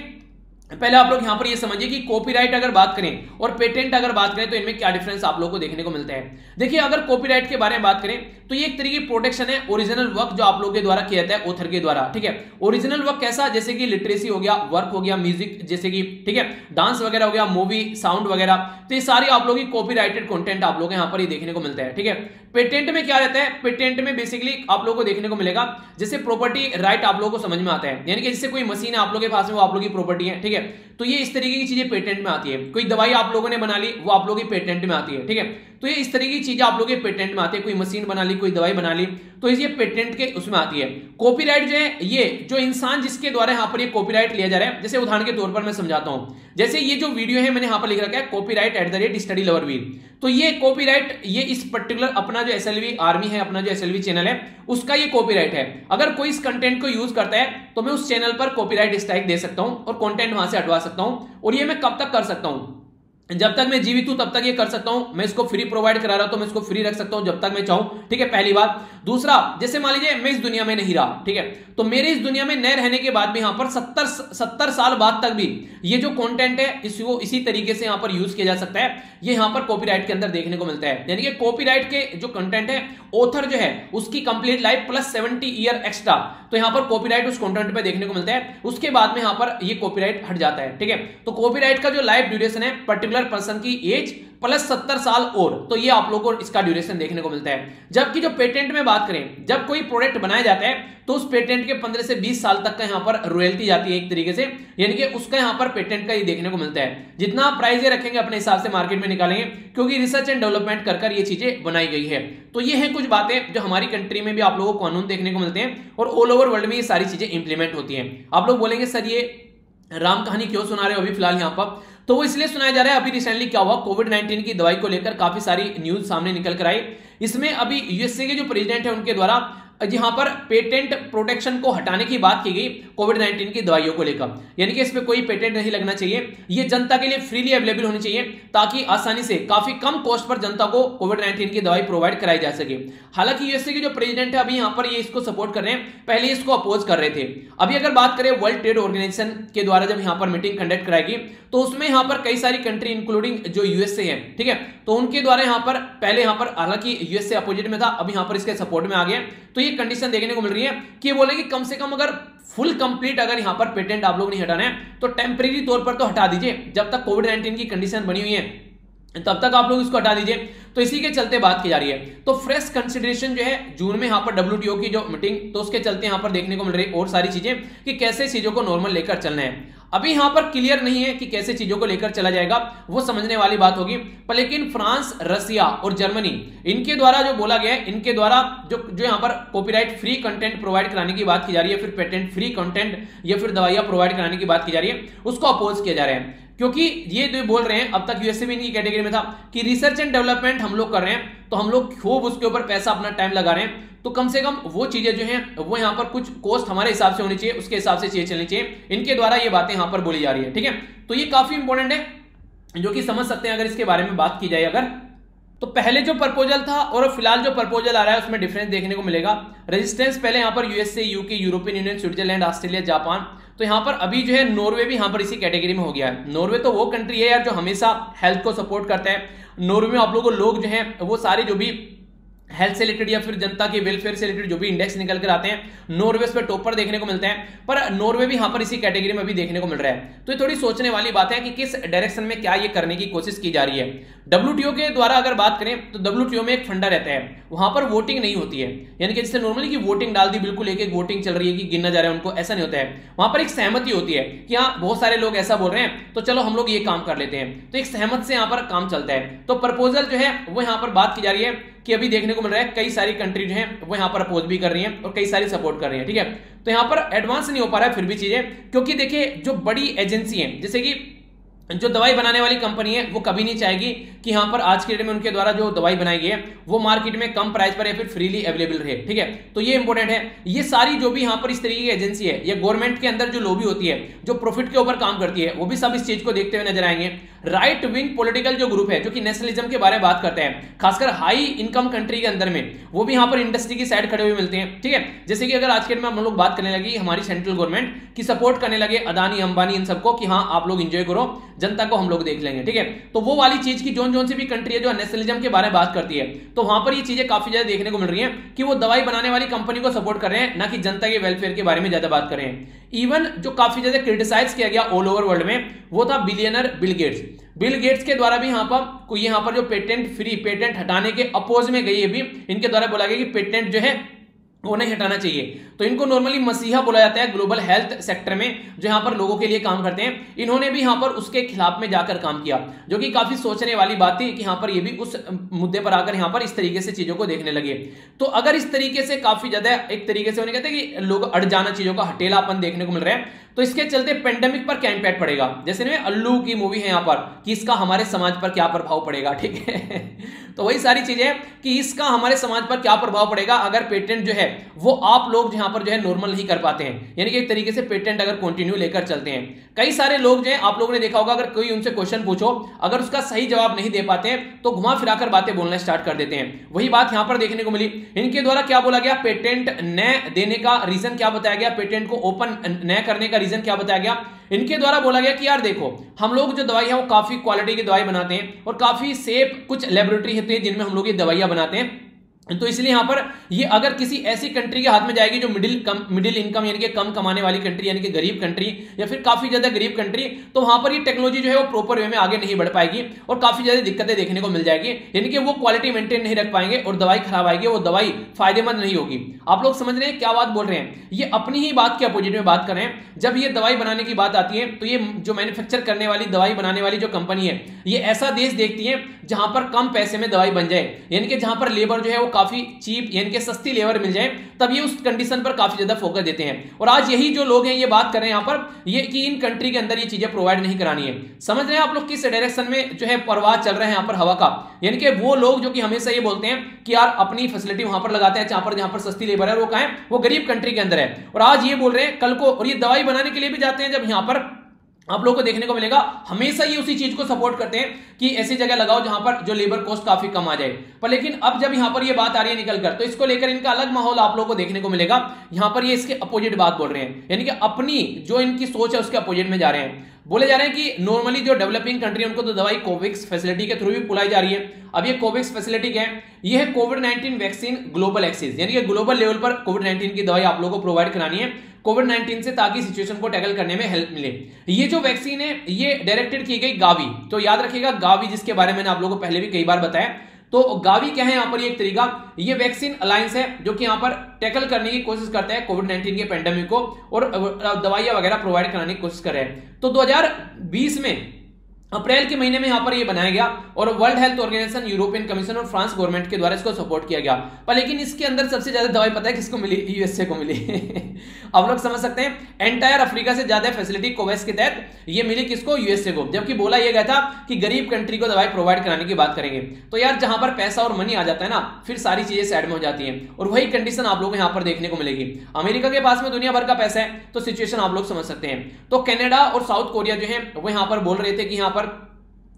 पहले आप लोग यहां पर ये समझिए कि कॉपीराइट अगर बात करें और पेटेंट अगर बात करें तो इनमें क्या डिफरेंस आप लोगों को देखने को मिलता है। देखिए, अगर कॉपीराइट के बारे में बात करें तो ये एक तरीके की प्रोटेक्शन है ओरिजिनल वर्क जो आप लोगों के द्वारा किया जाता है, ऑथर के द्वारा, ठीक है। ओरिजिनल वर्क कैसा, जैसे कि लिटरेसी हो गया, वर्क हो गया, म्यूजिक जैसे कि, ठीक है, डांस वगैरह हो गया, मूवी साउंड वगैरह, तो ये सारी आप लोगों की कॉपीराइटेड कंटेंट आप लोग यहां पर ये देखने को मिलता है, ठीक है। पेटेंट में क्या रहता है, पेटेंट में बेसिकली आप लोगों को देखने को मिलेगा जैसे प्रॉपर्टी राइट आप लोगों को समझ में आता है, यानी कि जैसे कोई मशीन है आप लोगों के पास में वो आप लोगों की प्रॉपर्टी है, ठीक है। तो ये इस तरीके की चीजें पेटेंट में आती है। कोई दवाई आप लोगों ने बना ली वो आप लोगों की पेटेंट में आती है, ठीक है। तो ये इस तरीके की चीजें आप लोगों के पेटेंट में आती है। कोई मशीन बना ली, कोई दवाई बना ली, तो ये पेटेंट के उसमें आती है। कॉपीराइट जो है ये जो इंसान जिसके द्वारा यहाँ पर ये कॉपीराइट लिया जा रहा है, जैसे उदाहरण के तौर पर मैं समझाता हूं, जैसे ये जो वीडियो है मैंने यहाँ पर लिख रखा है copyright @StudyLoverWheel, तो ये कॉपीराइट ये इस पर्टिकुलर अपना जो SLV आर्मी है, अपना जो SLV चैनल है उसका ये कॉपीराइट है। अगर कोई इस कंटेंट को यूज करता है तो मैं उस चैनल पर कॉपीराइट स्ट्राइक दे सकता हूं और कंटेंट वहां से हटवा सकता हूं। और ये मैं कब तक कर सकता हूं, जब तक मैं जीवित हूं तब तक ये कर सकता हूं। मैं इसको फ्री प्रोवाइड करा रहा हूं तो मैं इसको फ्री रख सकता हूं जब तक मैं चाहूं, ठीक है, पहली बात। दूसरा, जैसे मान लीजिए मैं इस दुनिया में नहीं रहा, ठीक है, तो मेरे इस दुनिया में न रहने के बाद भी यहां पर 70 साल बाद तक भी ये जो कंटेंट है इसको इसी तरीके से यहां पर यूज किया जा सकता है। ये यहां पर कॉपीराइट के अंदर देखने को मिलता है, यानी कि कॉपीराइट के जो कंटेंट है ऑथर जो है उसकी complete life plus 70 year extra, तो यहां पर कॉपीराइट उस कंटेंट पे देखने को मिलता है। उसके बाद में यहां पर ये कॉपीराइट हट जाता है, ठीक है। तो कॉपीराइट का जो लाइफ ड्यूरेशन है पर्टिकुलर पर्सन की एज प्लस 70 साल और, तो ये आप लोगों को इसका ड्यूरेशन देखने को मिलता है। जबकि जो पेटेंट में बात करें, जब कोई प्रोडक्ट बनाया जाता है तो उस पेटेंट के 15 से 20 साल तक का यहां पर रॉयल्टी जाती है एक तरीके से, यानी कि उसका यहां पर पेटेंट का ये देखने को मिलता है। जितना प्राइस ये रखेंगे अपने हिसाब से मार्केट में निकालेंगे, क्योंकि रिसर्च एंड डेवलपमेंट कर ये चीजें बनाई गई है। तो ये है कुछ बातें जो हमारी कंट्री में भी आप लोगों को कानून देखने को मिलते हैं और ऑल ओवर वर्ल्ड में ये सारी चीजें इंप्लीमेंट होती हैं। आप लोग बोलेंगे सर ये राम कहानी क्यों सुना रहे हो अभी फिलहाल यहाँ पर, तो वो इसलिए सुनाया जा रहा है, अभी रिसेंटली क्या हुआ, कोविड-19 की दवाई को लेकर काफी सारी न्यूज सामने निकल कर आई। इसमें अभी यूएसए के जो प्रेसिडेंट है उनके द्वारा जहां पर पेटेंट प्रोटेक्शन को हटाने की बात की गई कोविड-19 की दवाइयों को लेकर, यानी कि इसमें कोई पेटेंट नहीं लगना चाहिए, ये जनता के लिए फ्रीली अवेलेबल होनी चाहिए ताकि आसानी से काफी कम कॉस्ट पर जनता को कोविड-19 की दवाई प्रोवाइड कराई जा सके। हालांकि यूएसए के जो प्रेसिडेंट है अभी यहां पर ये इसको सपोर्ट कर रहे हैं, पहले इसको अपोज कर रहे थे। अभी अगर बात करें वर्ल्ड ट्रेड ऑर्गेनाइजेशन के द्वारा जब यहां पर मीटिंग कंडक्ट कराएगी तो उसमें यहां पर कई सारी कंट्री इंक्लूडिंग जो यूएसए है, ठीक है, तो उनके द्वारा यहां पर पहले यहां पर, हालांकि यूएसए अपोजिट में था, अब यहां पर इसके सपोर्ट में आ गया। तो ये कंडीशन देखने को मिल रही है कि ये बोले कि कम से कम अगर फुल कंप्लीट अगर यहां पर पेटेंट आप लोग नहीं हटाना है तो टेम्परेरी तौर पर तो हटा दीजिए, जब तक कोविड-19 की कंडीशन बनी हुई है तब तक आप लोग इसको हटा दीजिए। तो इसी के चलते बात की जा रही है। तो फ्रेश कंसिडरेशन जो है जून में यहाँ पर WTO की जो मीटिंग, तो उसके चलते यहाँ पर देखने को मिल रही है और सारी चीजें कि कैसे चीजों को नॉर्मल लेकर चलना है। अभी यहां पर क्लियर नहीं है कि कैसे चीजों को लेकर चला जाएगा, वो समझने वाली बात होगी। पर लेकिन फ्रांस, रसिया और जर्मनी, इनके द्वारा जो बोला गया है, इनके द्वारा जो यहां पर कॉपीराइट फ्री कंटेंट प्रोवाइड कराने की बात की जा रही है, फिर पेटेंट फ्री कंटेंट या फिर दवाइयां प्रोवाइड कराने की बात की जा रही है, उसको अपोज किया जा रहा है। क्योंकि ये जो बोल रहे हैं, अब तक यूएसए भी इनकी कैटेगरी में था कि रिसर्च एंड डेवलपमेंट हम लोग कर रहे हैं, तो हम लोग खूब उसके ऊपर पैसा अपना टाइम लगा रहे हैं, तो कम से कम वो चीजें जो हैं वो यहां पर कुछ कॉस्ट हमारे हिसाब से होनी चाहिए, उसके हिसाब से चीजें चलनी चाहिए। इनके द्वारा ये बातें यहां पर बोली जा रही है, ठीक है। तो ये काफी इंपॉर्टेंट है, जो कि समझ सकते हैं अगर इसके बारे में बात की जाए अगर। तो पहले जो प्रपोजल था और फिलहाल जो प्रपोजल आ रहा है उसमें डिफरेंस देखने को मिलेगा। रेजिस्टेंस पहले यहां पर USA, UK, European union, Switzerland, Australia, Japan, तो यहां पर अभी जो है नॉर्वे भी यहां पर इसी कैटेगरी में हो गया है। नॉर्वे तो वो कंट्री है यार जो हमेशा हेल्थ को सपोर्ट करता है। नॉर्वे में आप लोगों को लोग जो है वो सारे जो भी हेल्थ से रिलेटेड या फिर जनता के वेलफेयर से रिलेटेड जो भी इंडेक्स निकल कर आते हैं, नॉर्वे पे टॉपर देखने को मिलते हैं, पर नॉर्वे भी यहां पर इसी कैटेगरी में भी देखने को मिल रहा है। तो ये थोड़ी सोचने वाली बात है कि किस डायरेक्शन में क्या ये करने की कोशिश की जा रही है। WTO के द्वारा अगर बात करें तो WTO में एक फंडा रहता है, वहां पर वोटिंग नहीं होती है, यानी कि जैसे नॉर्मली की वोटिंग डाल दी, बिल्कुल एक एक वोटिंग चल रही है कि गिनना जा रहा है उनको, ऐसा नहीं होता है। वहां पर एक सहमति होती है कि हाँ बहुत सारे लोग ऐसा बोल रहे हैं तो चलो हम लोग ये काम कर लेते हैं, तो एक सहमत से यहाँ पर काम चलता है। तो प्रपोजल जो है वो यहाँ पर बात की जा रही है कि अभी देखने को मिल रहा है कई सारी कंट्री जो है वो यहाँ पर अपोज भी कर रही है और कई सारी सपोर्ट कर रही है, ठीक है। तो यहाँ पर एडवांस नहीं हो पा रहा है फिर भी चीजें, क्योंकि देखिए जो बड़ी एजेंसी है, जैसे कि जो दवाई बनाने वाली कंपनी है, वो कभी नहीं चाहेगी कि यहां पर आज के डेट में उनके द्वारा जो दवाई बनाई गई है वो मार्केट में कम प्राइस पर या फिर फ्रीली अवेलेबल रहे, ठीक है। तो ये इंपॉर्टेंट है। ये सारी जो भी यहां पर इस तरीके की एजेंसी है या गवर्नमेंट के अंदर जो लॉबी होती है जो प्रॉफिट के ऊपर काम करती है, वो भी सब इस चीज को देखते हुए नजर आएंगे। राइट विंग पॉलिटिकल जो ग्रुप है जो कि नेशनलिज्म के बारे में बात करते हैं, खासकर हाई इनकम कंट्री के अंदर में, वो भी यहाँ पर इंडस्ट्री की साइड खड़े हुए मिलते हैं, ठीक है। जैसे कि अगर आज के डेट में हम लोग बात करने लगी हमारी सेंट्रल गवर्नमेंट की सपोर्ट करने लगे अदानी, अंबानी, इन सबको कि हाँ आप लोग एंजॉय करो, जनता को हम लोग देख लेंगे, ठीक है। तो वो वाली चीज की जोन सी भी कंट्री है जो नेशनलिज्म के बारे में बात करती है, तो वहां पर ये चीजें काफी ज्यादा देखने को मिल रही हैं कि वो दवाई बनाने वाली कंपनी को सपोर्ट कर रहे हैं, ना कि जनता के वेलफेयर के बारे में ज्यादा बात कर रहे हैं। इवन जो काफी ज्यादा क्रिटिसाइज किया गया ऑल ओवर वर्ल्ड में, वो था billionaire Bill Gates. Bill Gates के द्वारा भी यहाँ पर जो पेटेंट फ्री, पेटेंट हटाने के अपोज में गई है, भी इनके द्वारा बोला गया कि पेटेंट जो है वो नहीं हटाना चाहिए। तो इनको नॉर्मली मसीहा बोला जाता है ग्लोबल हेल्थ सेक्टर में, जो यहाँ पर लोगों के लिए काम करते हैं। इन्होंने भी यहाँ पर उसके खिलाफ में जाकर काम किया, जो कि काफी सोचने वाली बात थी कि यहाँ पर ये भी उस मुद्दे पर आकर यहाँ पर इस तरीके से चीजों को देखने लगे। तो अगर इस तरीके से काफी ज्यादा एक तरीके से उन्हें कहते हैं कि लोग अड़ जाना, चीजों का हटेलापन देखने को मिल रहा है, तो इसके चलते पेंडेमिक पर क्या इंपैक्ट पड़ेगा। जैसे ना अल्लू की मूवी है यहाँ पर कि इसका हमारे समाज पर क्या प्रभाव पड़ेगा, ठीक है। तो वही सारी चीजें कि इसका हमारे समाज पर क्या प्रभाव पड़ेगा अगर पेटेंट जो है वो आप लोग यहाँ पर जो है नॉर्मल नहीं कर पाते हैं, यानी कि एक तरीके से पेटेंट अगर कंटिन्यू लेकर चलते हैं। कई सारे लोग जो है आप लोगों ने देखा होगा, अगर कोई उनसे क्वेश्चन पूछो, अगर उसका सही जवाब नहीं दे पाते हैं तो घुमा फिराकर बातें बोलना स्टार्ट कर देते हैं। वही बात यहां पर देखने को मिली। इनके द्वारा क्या बोला गया, पेटेंट न देने का रीजन क्या बताया गया, पेटेंट को ओपन न करने का रीजन क्या बताया गया। इनके द्वारा बोला गया कि यार देखो, हम लोग जो दवाई है वो काफी क्वालिटी की दवाई बनाते हैं और काफी सेफ कुछ लेबोरेटरी होती है जिनमें हम लोग ये दवाइयां बनाते हैं, तो इसलिए यहां पर ये अगर किसी ऐसी कंट्री के हाथ में जाएगी जो मिडिल इनकम यानी कि कम कमाने वाली कंट्री, यानी कि गरीब कंट्री या फिर काफी ज्यादा गरीब कंट्री, तो वहां पर ये टेक्नोलॉजी जो है वो प्रॉपर वे में आगे नहीं बढ़ पाएगी और काफी ज्यादा दिक्कतें देखने को मिल जाएगी, यानी कि वो क्वालिटी मेंटेन नहीं रख पाएंगे और दवाई खराब आएगी, वो दवाई फायदेमंद नहीं होगी। आप लोग समझ रहे हैं क्या बात बोल रहे हैं, ये अपनी ही बात के अपोजिट में बात कर रहे हैं। जब ये दवाई बनाने की बात आती है तो ये जो मैन्युफैक्चर करने वाली, दवाई बनाने वाली जो कंपनी है, ये ऐसा देश देखती है जहां पर कम पैसे में दवाई बन जाए, यानी कि जहां पर लेबर जो है वो काफी चीप यानी कि सस्ती लेबर मिल जाए, तब ये उस कंडीशन पर काफी ज्यादा फोकस देते हैं। और आज यही जो लोग हैं ये बात कर रहे हैं यहां पर ये कि इन कंट्री के अंदर ये चीजें प्रोवाइड नहीं करानी है। समझ रहे हैं आप लोग किस डायरेक्शन में जो है प्रवाह चल रहे हैं यहां पर हवा का, यानी कि वो लोग जो कि हमेशा ये बोलते हैं कि यार अपनी फैसिलिटी वहां पर लगाते हैं जहां पर सस्ती लेबर है, वो कहां है, वो गरीब कंट्री के अंदर है। और आज ये बोल रहे हैं कल को, और ये दवाई बनाने के लिए भी जाते हैं, जब यहां पर आप लोगों को देखने को मिलेगा हमेशा ये उसी चीज को सपोर्ट करते हैं कि ऐसी जगह लगाओ जहां पर जो लेबर कॉस्ट काफी कम आ जाए। पर लेकिन अब जब यहां पर ये बात आ रही है निकलकर, तो इसको लेकर इनका अलग माहौल आप लोगों को देखने को मिलेगा। यहां पर ये इसके अपोजिट बात बोल रहे हैं, यानी कि अपनी जो इनकी सोच है उसके अपोजिट में जा रहे हैं। बोले जा रहे हैं कि नॉर्मली जो डेवलपिंग कंट्री है उनको तो दवाई कोवैक्स फैसिलिटी के थ्रू भी पुलाई जा रही है। अब ये कोवैक्स फैसिलिटी क्या है, ये है कोविड-19 वैक्सीन ग्लोबल एक्सेस, यानी कि ग्लोबल लेवल पर कोविड-19 की दवाई आप लोगों को प्रोवाइड करानी है कोविड-19 से, ताकि सिचुएशन को टैकल करने में हेल्प मिले। ये जो वैक्सीन है ये डायरेक्टेड की गई गावी, तो याद रखिएगा गावी जिसके बारे में मैंने आप लोगों को पहले भी कई बार बताया, तो गावी क्या है यहाँ पर, ये एक तरीका, ये वैक्सीन अलायंस है जो कि यहाँ पर टैकल करने की कोशिश करता है कोविड-19 के पेंडेमिक को और दवाइयां वगैरह प्रोवाइड कराने की कोशिश कर रहे हैं। तो 2020 में अप्रैल के महीने में यहां पर ये बनाया गया और World Health Organization, European Commission और फ्रांस गवर्नमेंट के द्वारा इसको सपोर्ट किया गया। पर लेकिन इसके अंदर सबसे ज्यादा दवाई पता है किसको मिली? यूएसए को मिली। आप लोग समझ सकते हैं, एंटायर अफ्रीका से ज्यादा फैसिलिटी कोवैक्स के तहत ये मिली किसको? यूएसए को। जबकि बोला यह गया था कि गरीब कंट्री को दवाई प्रोवाइड कराने की बात करेंगे। तो यार जहां पर पैसा और मनी आ जाता है ना, फिर सारी चीजें साइड में हो जाती हैं और वही कंडीशन आप लोगों को यहां पर देखने को मिलेगी। अमेरिका के पास में दुनिया भर का पैसा है, तो सिचुएशन आप लोग समझ सकते हैं। तो कनाडा और साउथ कोरिया जो है वो यहां पर बोल रहे थे कि यहां पर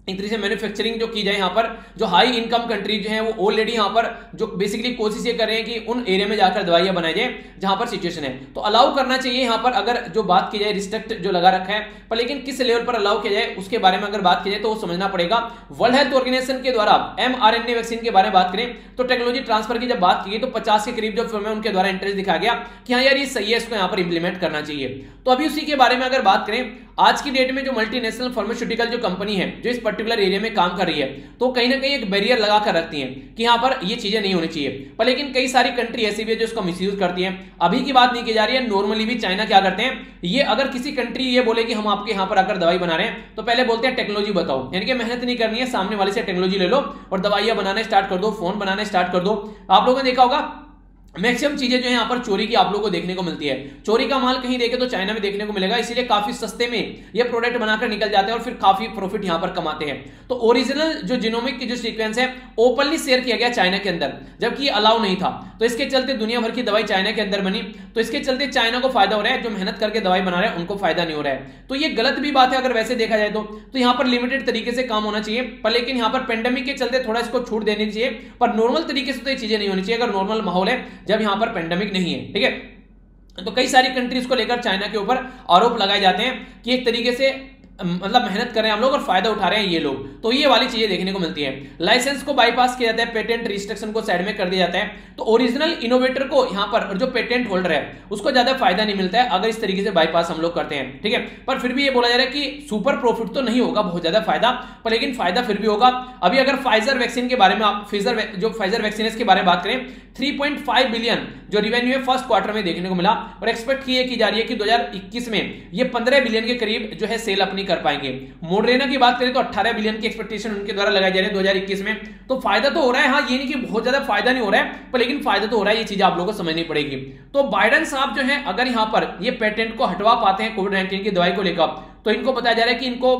एक तरीके से मैन्युफैक्चरिंग जो की जाए, यहाँ पर जो हाई इनकम कंट्री जो है वो ऑलरेडी यहाँ पर जो बेसिकली कोशिश ये कर रहे हैं कि उन एरिया में जाकर दवाइयां बनाई जाए जहां पर सिचुएशन है। तो अलाउ करना चाहिए यहाँ पर, अगर जो बात की जाए रिस्ट्रिक्ट जो लगा रखा है, पर लेकिन किस लेवल पर अलाउ किया जाए उसके बारे में अगर बात की जाए तो वो समझना पड़ेगा। वर्ल्ड हेल्थ ऑर्गेनाइजेशन के द्वारा mRNA वैक्सीन के बारे में बात करें तो टेक्नोलॉजी ट्रांसफर की जब बात की गई तो 50 के करीब जो फर्म है उनके द्वारा इंटरेस्ट दिखाया गया कि हाँ यार ये सही है, इसको यहाँ पर इंप्लीमेंट करना चाहिए। तो अभी उसी के बारे में अगर बात करें, आज की डेट में जो मल्टीनेशनल फार्मास्यूटिकल जो कंपनी है जो इस पर्टिकुलर एरिया में काम कर रही है, तो कहीं ना कहीं एक बैरियर लगा कर रखती है कि यहाँ पर ये चीजें नहीं होनी चाहिए। पर लेकिन कई सारी कंट्री ऐसी भी है जो इसको मिसयूज करती है। अभी की बात नहीं की जा रही है, नॉर्मली भी चाइना क्या करते हैं, ये अगर किसी कंट्री ये बोले कि हम आपके यहाँ पर आकर दवाई बना रहे हैं तो पहले बोलते हैं टेक्नोलॉजी बताओ, यानी कि मेहनत नहीं करनी है, सामने वाले से टेक्नोलॉजी ले लो और दवाइयां बनाने स्टार्ट कर दो, फोन बनाने स्टार्ट कर दो। आप लोगों ने देखा होगा मैक्सिमम चीजें जो है यहाँ पर चोरी की आप लोगों को देखने को मिलती है। चोरी का माल कहीं देखे तो चाइना में देखने को मिलेगा, इसीलिए काफी सस्ते में ये प्रोडक्ट बनाकर निकल जाते हैं और फिर काफी प्रॉफिट यहाँ पर कमाते हैं। तो ओरिजिनल जो जीनोमिक की जो सीक्वेंस है ओपनली शेयर किया गया चाइना के अंदर, जबकि अलाउ नहीं था। तो इसके चलते दुनिया भर की दवाई चाइना के अंदर बनी, तो इसके चलते चाइना को फायदा हो रहा है, जो मेहनत करके दवाई बना रहे हैं उनको फायदा नहीं हो रहा है। तो ये गलत भी बात है अगर वैसे देखा जाए तो यहाँ पर लिमिटेड तरीके से काम होना चाहिए, पर लेकिन यहाँ पर पेंडेमिक के चलते थोड़ा इसको छूट देनी चाहिए, पर नॉर्मल तरीके से तो ये चीजें नहीं होनी चाहिए अगर नॉर्मल माहौल है, जब यहाँ पर पेंडेमिक नहीं है। ठीक है, तो कई सारी कंट्रीज को लेकर चाइना के ऊपर आरोप लगाए जाते हैं कि एक तरीके से मतलब मेहनत कर रहे हैं हम लोग और फायदा उठा रहे हैं ये लोग। तो ये वाली चीजें देखने को मिलती है। लाइसेंस को बाईपास किया जाता है, पेटेंट रिस्ट्रिक्शन को साइड में कर दिया जाता है। तो ओरिजिनल इनोवेटर को यहाँ पर जो पेटेंट होल्डर है उसको ज्यादा फायदा नहीं मिलता है अगर इस तरीके से बाईपास हम लोग करते हैं। ठीक है, पर फिर भी ये बोला जा रहा है कि सुपर प्रॉफिट तो नहीं होगा बहुत ज्यादा फायदा, पर लेकिन फायदा फिर भी होगा। अभी अगर फाइजर वैक्सीन के बारे में फाइजर वैक्सीन के बारे में बात करें, 3.5 बिलियन जो रिवेन्यू है फर्स्ट क्वार्टर में देखने को मिला और एक्सपेक्ट की जा रही है कि 2021 में ये 15 बिलियन के करीब जो है सेल अपनी कर पाएंगे। मॉडर्ना की बात करें तो 18 बिलियन की एक्सपेक्टेशन उनके द्वारा लगाई जा रही है 2021 में। तो फायदा तो हो रहा है, हाँ ये नहीं कि बहुत ज्यादा फायदा नहीं हो रहा है, पर लेकिन फायदा तो हो रहा है, ये चीज आप लोगों को समझनी पड़ेगी। तो बाइडेन साहब जो है अगर यहां पर ये पेटेंट को हटवा पाते हैं कोविड-19 की दवाई को लेकर, तो इनको बताया जा रहा है कि इनको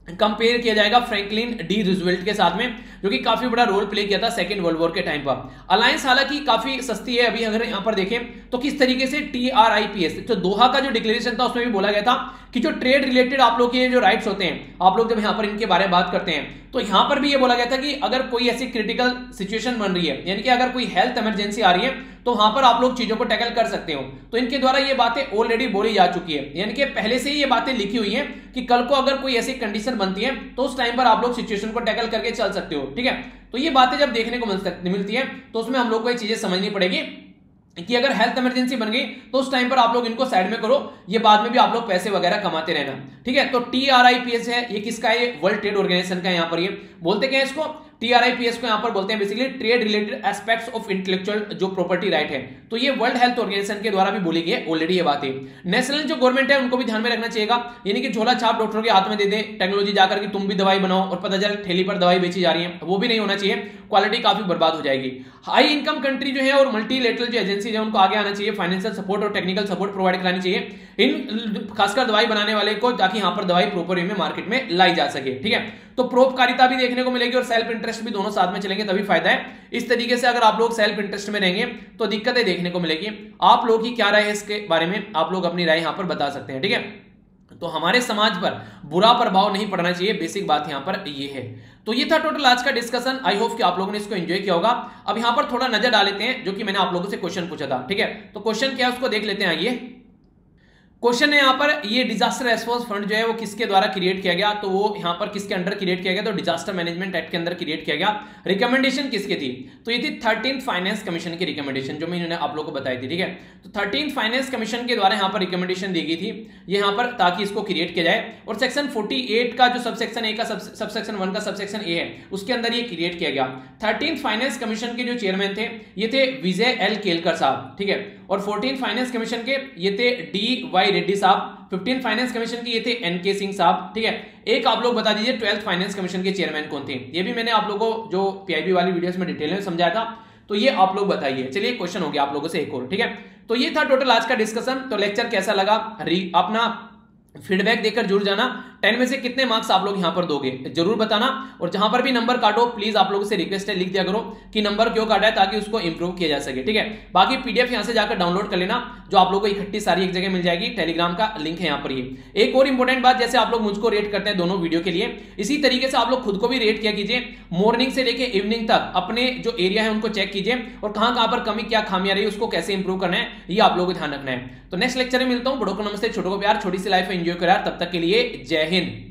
कंपेयर किया जाएगा फ्रैंकलिन डी रूजवेल्ट के साथ में, जो कि काफी बड़ा रोल प्ले किया था सेकेंड वर्ल्ड वॉर के टाइम पर। अलायंस हालांकि काफी सस्ती है। अभी अगर यहां पर देखें तो किस तरीके से TRIPS तो दोहा का जो डिक्लेरेशन था उसमें भी बोला गया था कि जो ट्रेड रिलेटेड आप लोग के जो राइट्स होते हैं, आप लोग जब यहां पर इनके बारे में बात करते हैं तो यहां पर भी ये बोला गया था कि अगर कोई ऐसी क्रिटिकल सिचुएशन बन रही है, यानी कि अगर कोई हेल्थ इमरजेंसी आ रही है, तो वहां पर आप लोग चीजों को टैकल कर सकते हो। तो इनके द्वारा ये बातें ऑलरेडी बोली जा चुकी है, यानी कि पहले से ही ये बातें लिखी हुई हैं कि कल को अगर कोई ऐसी कंडीशन बनती है तो उस टाइम पर आप लोग सिचुएशन को टैकल करके चल सकते हो। ठीक है, तो ये बातें जब देखने को मिलती है तो उसमें हम लोग को ये चीजें समझनी पड़ेगी कि अगर हेल्थ इमरजेंसी बन गई तो उस टाइम पर आप लोग इनको साइड में करो, ये बाद में भी आप लोग पैसे वगैरह कमाते रहना। ठीक है, तो TRIPS है, ये किसका है? वर्ल्ड ट्रेड ऑर्गेनाइजेशन का। यहाँ पर ये बोलते क्या है इसको? TRIPS को यहाँ पर बोलते हैं basically trade related aspects of intellectual जो प्रॉपर्टी राइट है। तो ये वर्ल्ड हेल्थ ऑर्गेनाइजेशन के द्वारा भी बोली गई है ऑलरेडी ये बात है। नेशनल जो गवर्नमेंट है उनको भी ध्यान में रखना चाहिएगा, यानी कि झोला छाप डॉक्टरों के हाथ में दे दें टेक्नोलॉजी जाकर कि तुम भी दवाई बनाओ और पता चले ठेली पर दवाई बेची जा रही है, वो भी नहीं होना चाहिए, क्वालिटी काफी बर्बाद हो जाएगी। हाई इनकम कंट्री जो है और मल्टीलेटरल जो एजेंसी है उनको आगे आना चाहिए, फाइनेंशियल सपोर्ट और टेक्निकल सपोर्ट प्रोवाइड करानी चाहिए इन खासकर दवाई बनाने वाले को, ताकि यहाँ पर दवाई प्रॉपर वे में मार्केट में लाई जा सके। ठीक है, तो परोपकारिता भी देखने को मिलेगी और सेल्फ इंटरेस्ट भी, दोनों साथ में चलेंगे तभी फायदा है। इस तरीके से अगर आप लोग सेल्फ इंटरेस्ट में रहेंगे तो दिक्कतें देखने को मिलेगी। आप लोग की क्या राय है इसके बारे में, आप लोग अपनी राय यहाँ पर बता सकते हैं। ठीक है, तो हमारे समाज पर बुरा प्रभाव नहीं पड़ना चाहिए, बेसिक बात यहाँ पर ये है। तो ये था टोटल आज का डिस्कशन। आई होप कि आप लोगों ने इसको एंजॉय किया होगा। अब यहाँ पर थोड़ा नजर डाल लेते हैं जो कि मैंने आप लोगों से क्वेश्चन पूछा था। ठीक है, तो क्वेश्चन क्या है उसको देख लेते हैं। आइए, क्वेश्चन है यहाँ पर, ये डिजास्टर रेस्पॉन्स फंड जो है वो किसके द्वारा क्रिएट किया गया, तो वो यहाँ पर किसके अंडर क्रिएट किया गया, तो डिजास्टर मैनेजमेंट एक्ट के अंदर क्रिएट किया गया। रिकमेंडेशन किसकी थी, तो ये थी 13th फाइनेंस कमीशन की रिकमेंडेशन, जो मैंने आप लोगों को बताई थी। ठीक है, तो 13th फाइनेंस कमीशन के द्वारा यहाँ पर रिकमेंडेशन दी गई थी ये यहाँ पर, ताकि इसको क्रिएट किया जाए। और सेक्शन 48 का जो सबसेक्शन ए का सबसेक्शन 1 का सबसेक्शन ए है, उसके अंदर ये क्रिएट किया गया। 13th फाइनेंस कमीशन के जो चेयरमैन थे ये थे विजय एल केलकर साहब। ठीक है, और 14th फाइनेंस कमीशन के ये थे डी वाई रेड्डी साहब। 15th फाइनेंस कमीशन के ये थे एनके सिंह साहब। ठीक है, एक आप लोग बता दीजिए 12th फाइनेंस कमीशन के चेयरमैन कौन थे, ये भी मैंने आप लोगों को जो पीआईबी वाली वीडियोस में डिटेल में समझाया था, तो ये आप लोग बताइए। चलिए क्वेश्चन हो गया आप लोगों से एक और। ठीक है, तो ये था टोटल आज का डिस्कशन। तो लेक्चर कैसा लगा, अपना फीडबैक देकर जुड़ जाना। 10 में से कितने मार्क्स आप लोग यहां पर दोगे जरूर बताना, और जहां पर भी नंबर काटो प्लीज आप लोगों से रिक्वेस्ट है लिख दिया करो कि नंबर क्यों काटा है, ताकि उसको इंप्रूव किया जा सके। ठीक है, बाकी पीडीएफ यहां से जाकर डाउनलोड कर लेना, जो आप लोगों को इकट्ठी सारी एक जगह मिल जाएगी। टेलीग्राम का लिंक है यहाँ पर। ये एक और इंपॉर्टेंट बात, जैसे आप लोग मुझको रेट करते हैं दोनों वीडियो के लिए, इसी तरीके से आप लोग खुद को भी रेट किया कीजिए। मॉर्निंग से लेकर इवनिंग तक अपने जो एरिया है उनको चेक कीजिए, और कहां कहां पर कमी क्या खामियां रही उसको कैसे इंप्रूव करना है, ये आप लोगों को ध्यान रखना है। तो नेक्स्ट लेक्चर में मिलता हूं। बड़ों को नमस्ते, छोटों को प्यार, छोटी सी लाइफ एंजॉय करो यार। तब तक के लिए जय हिंद।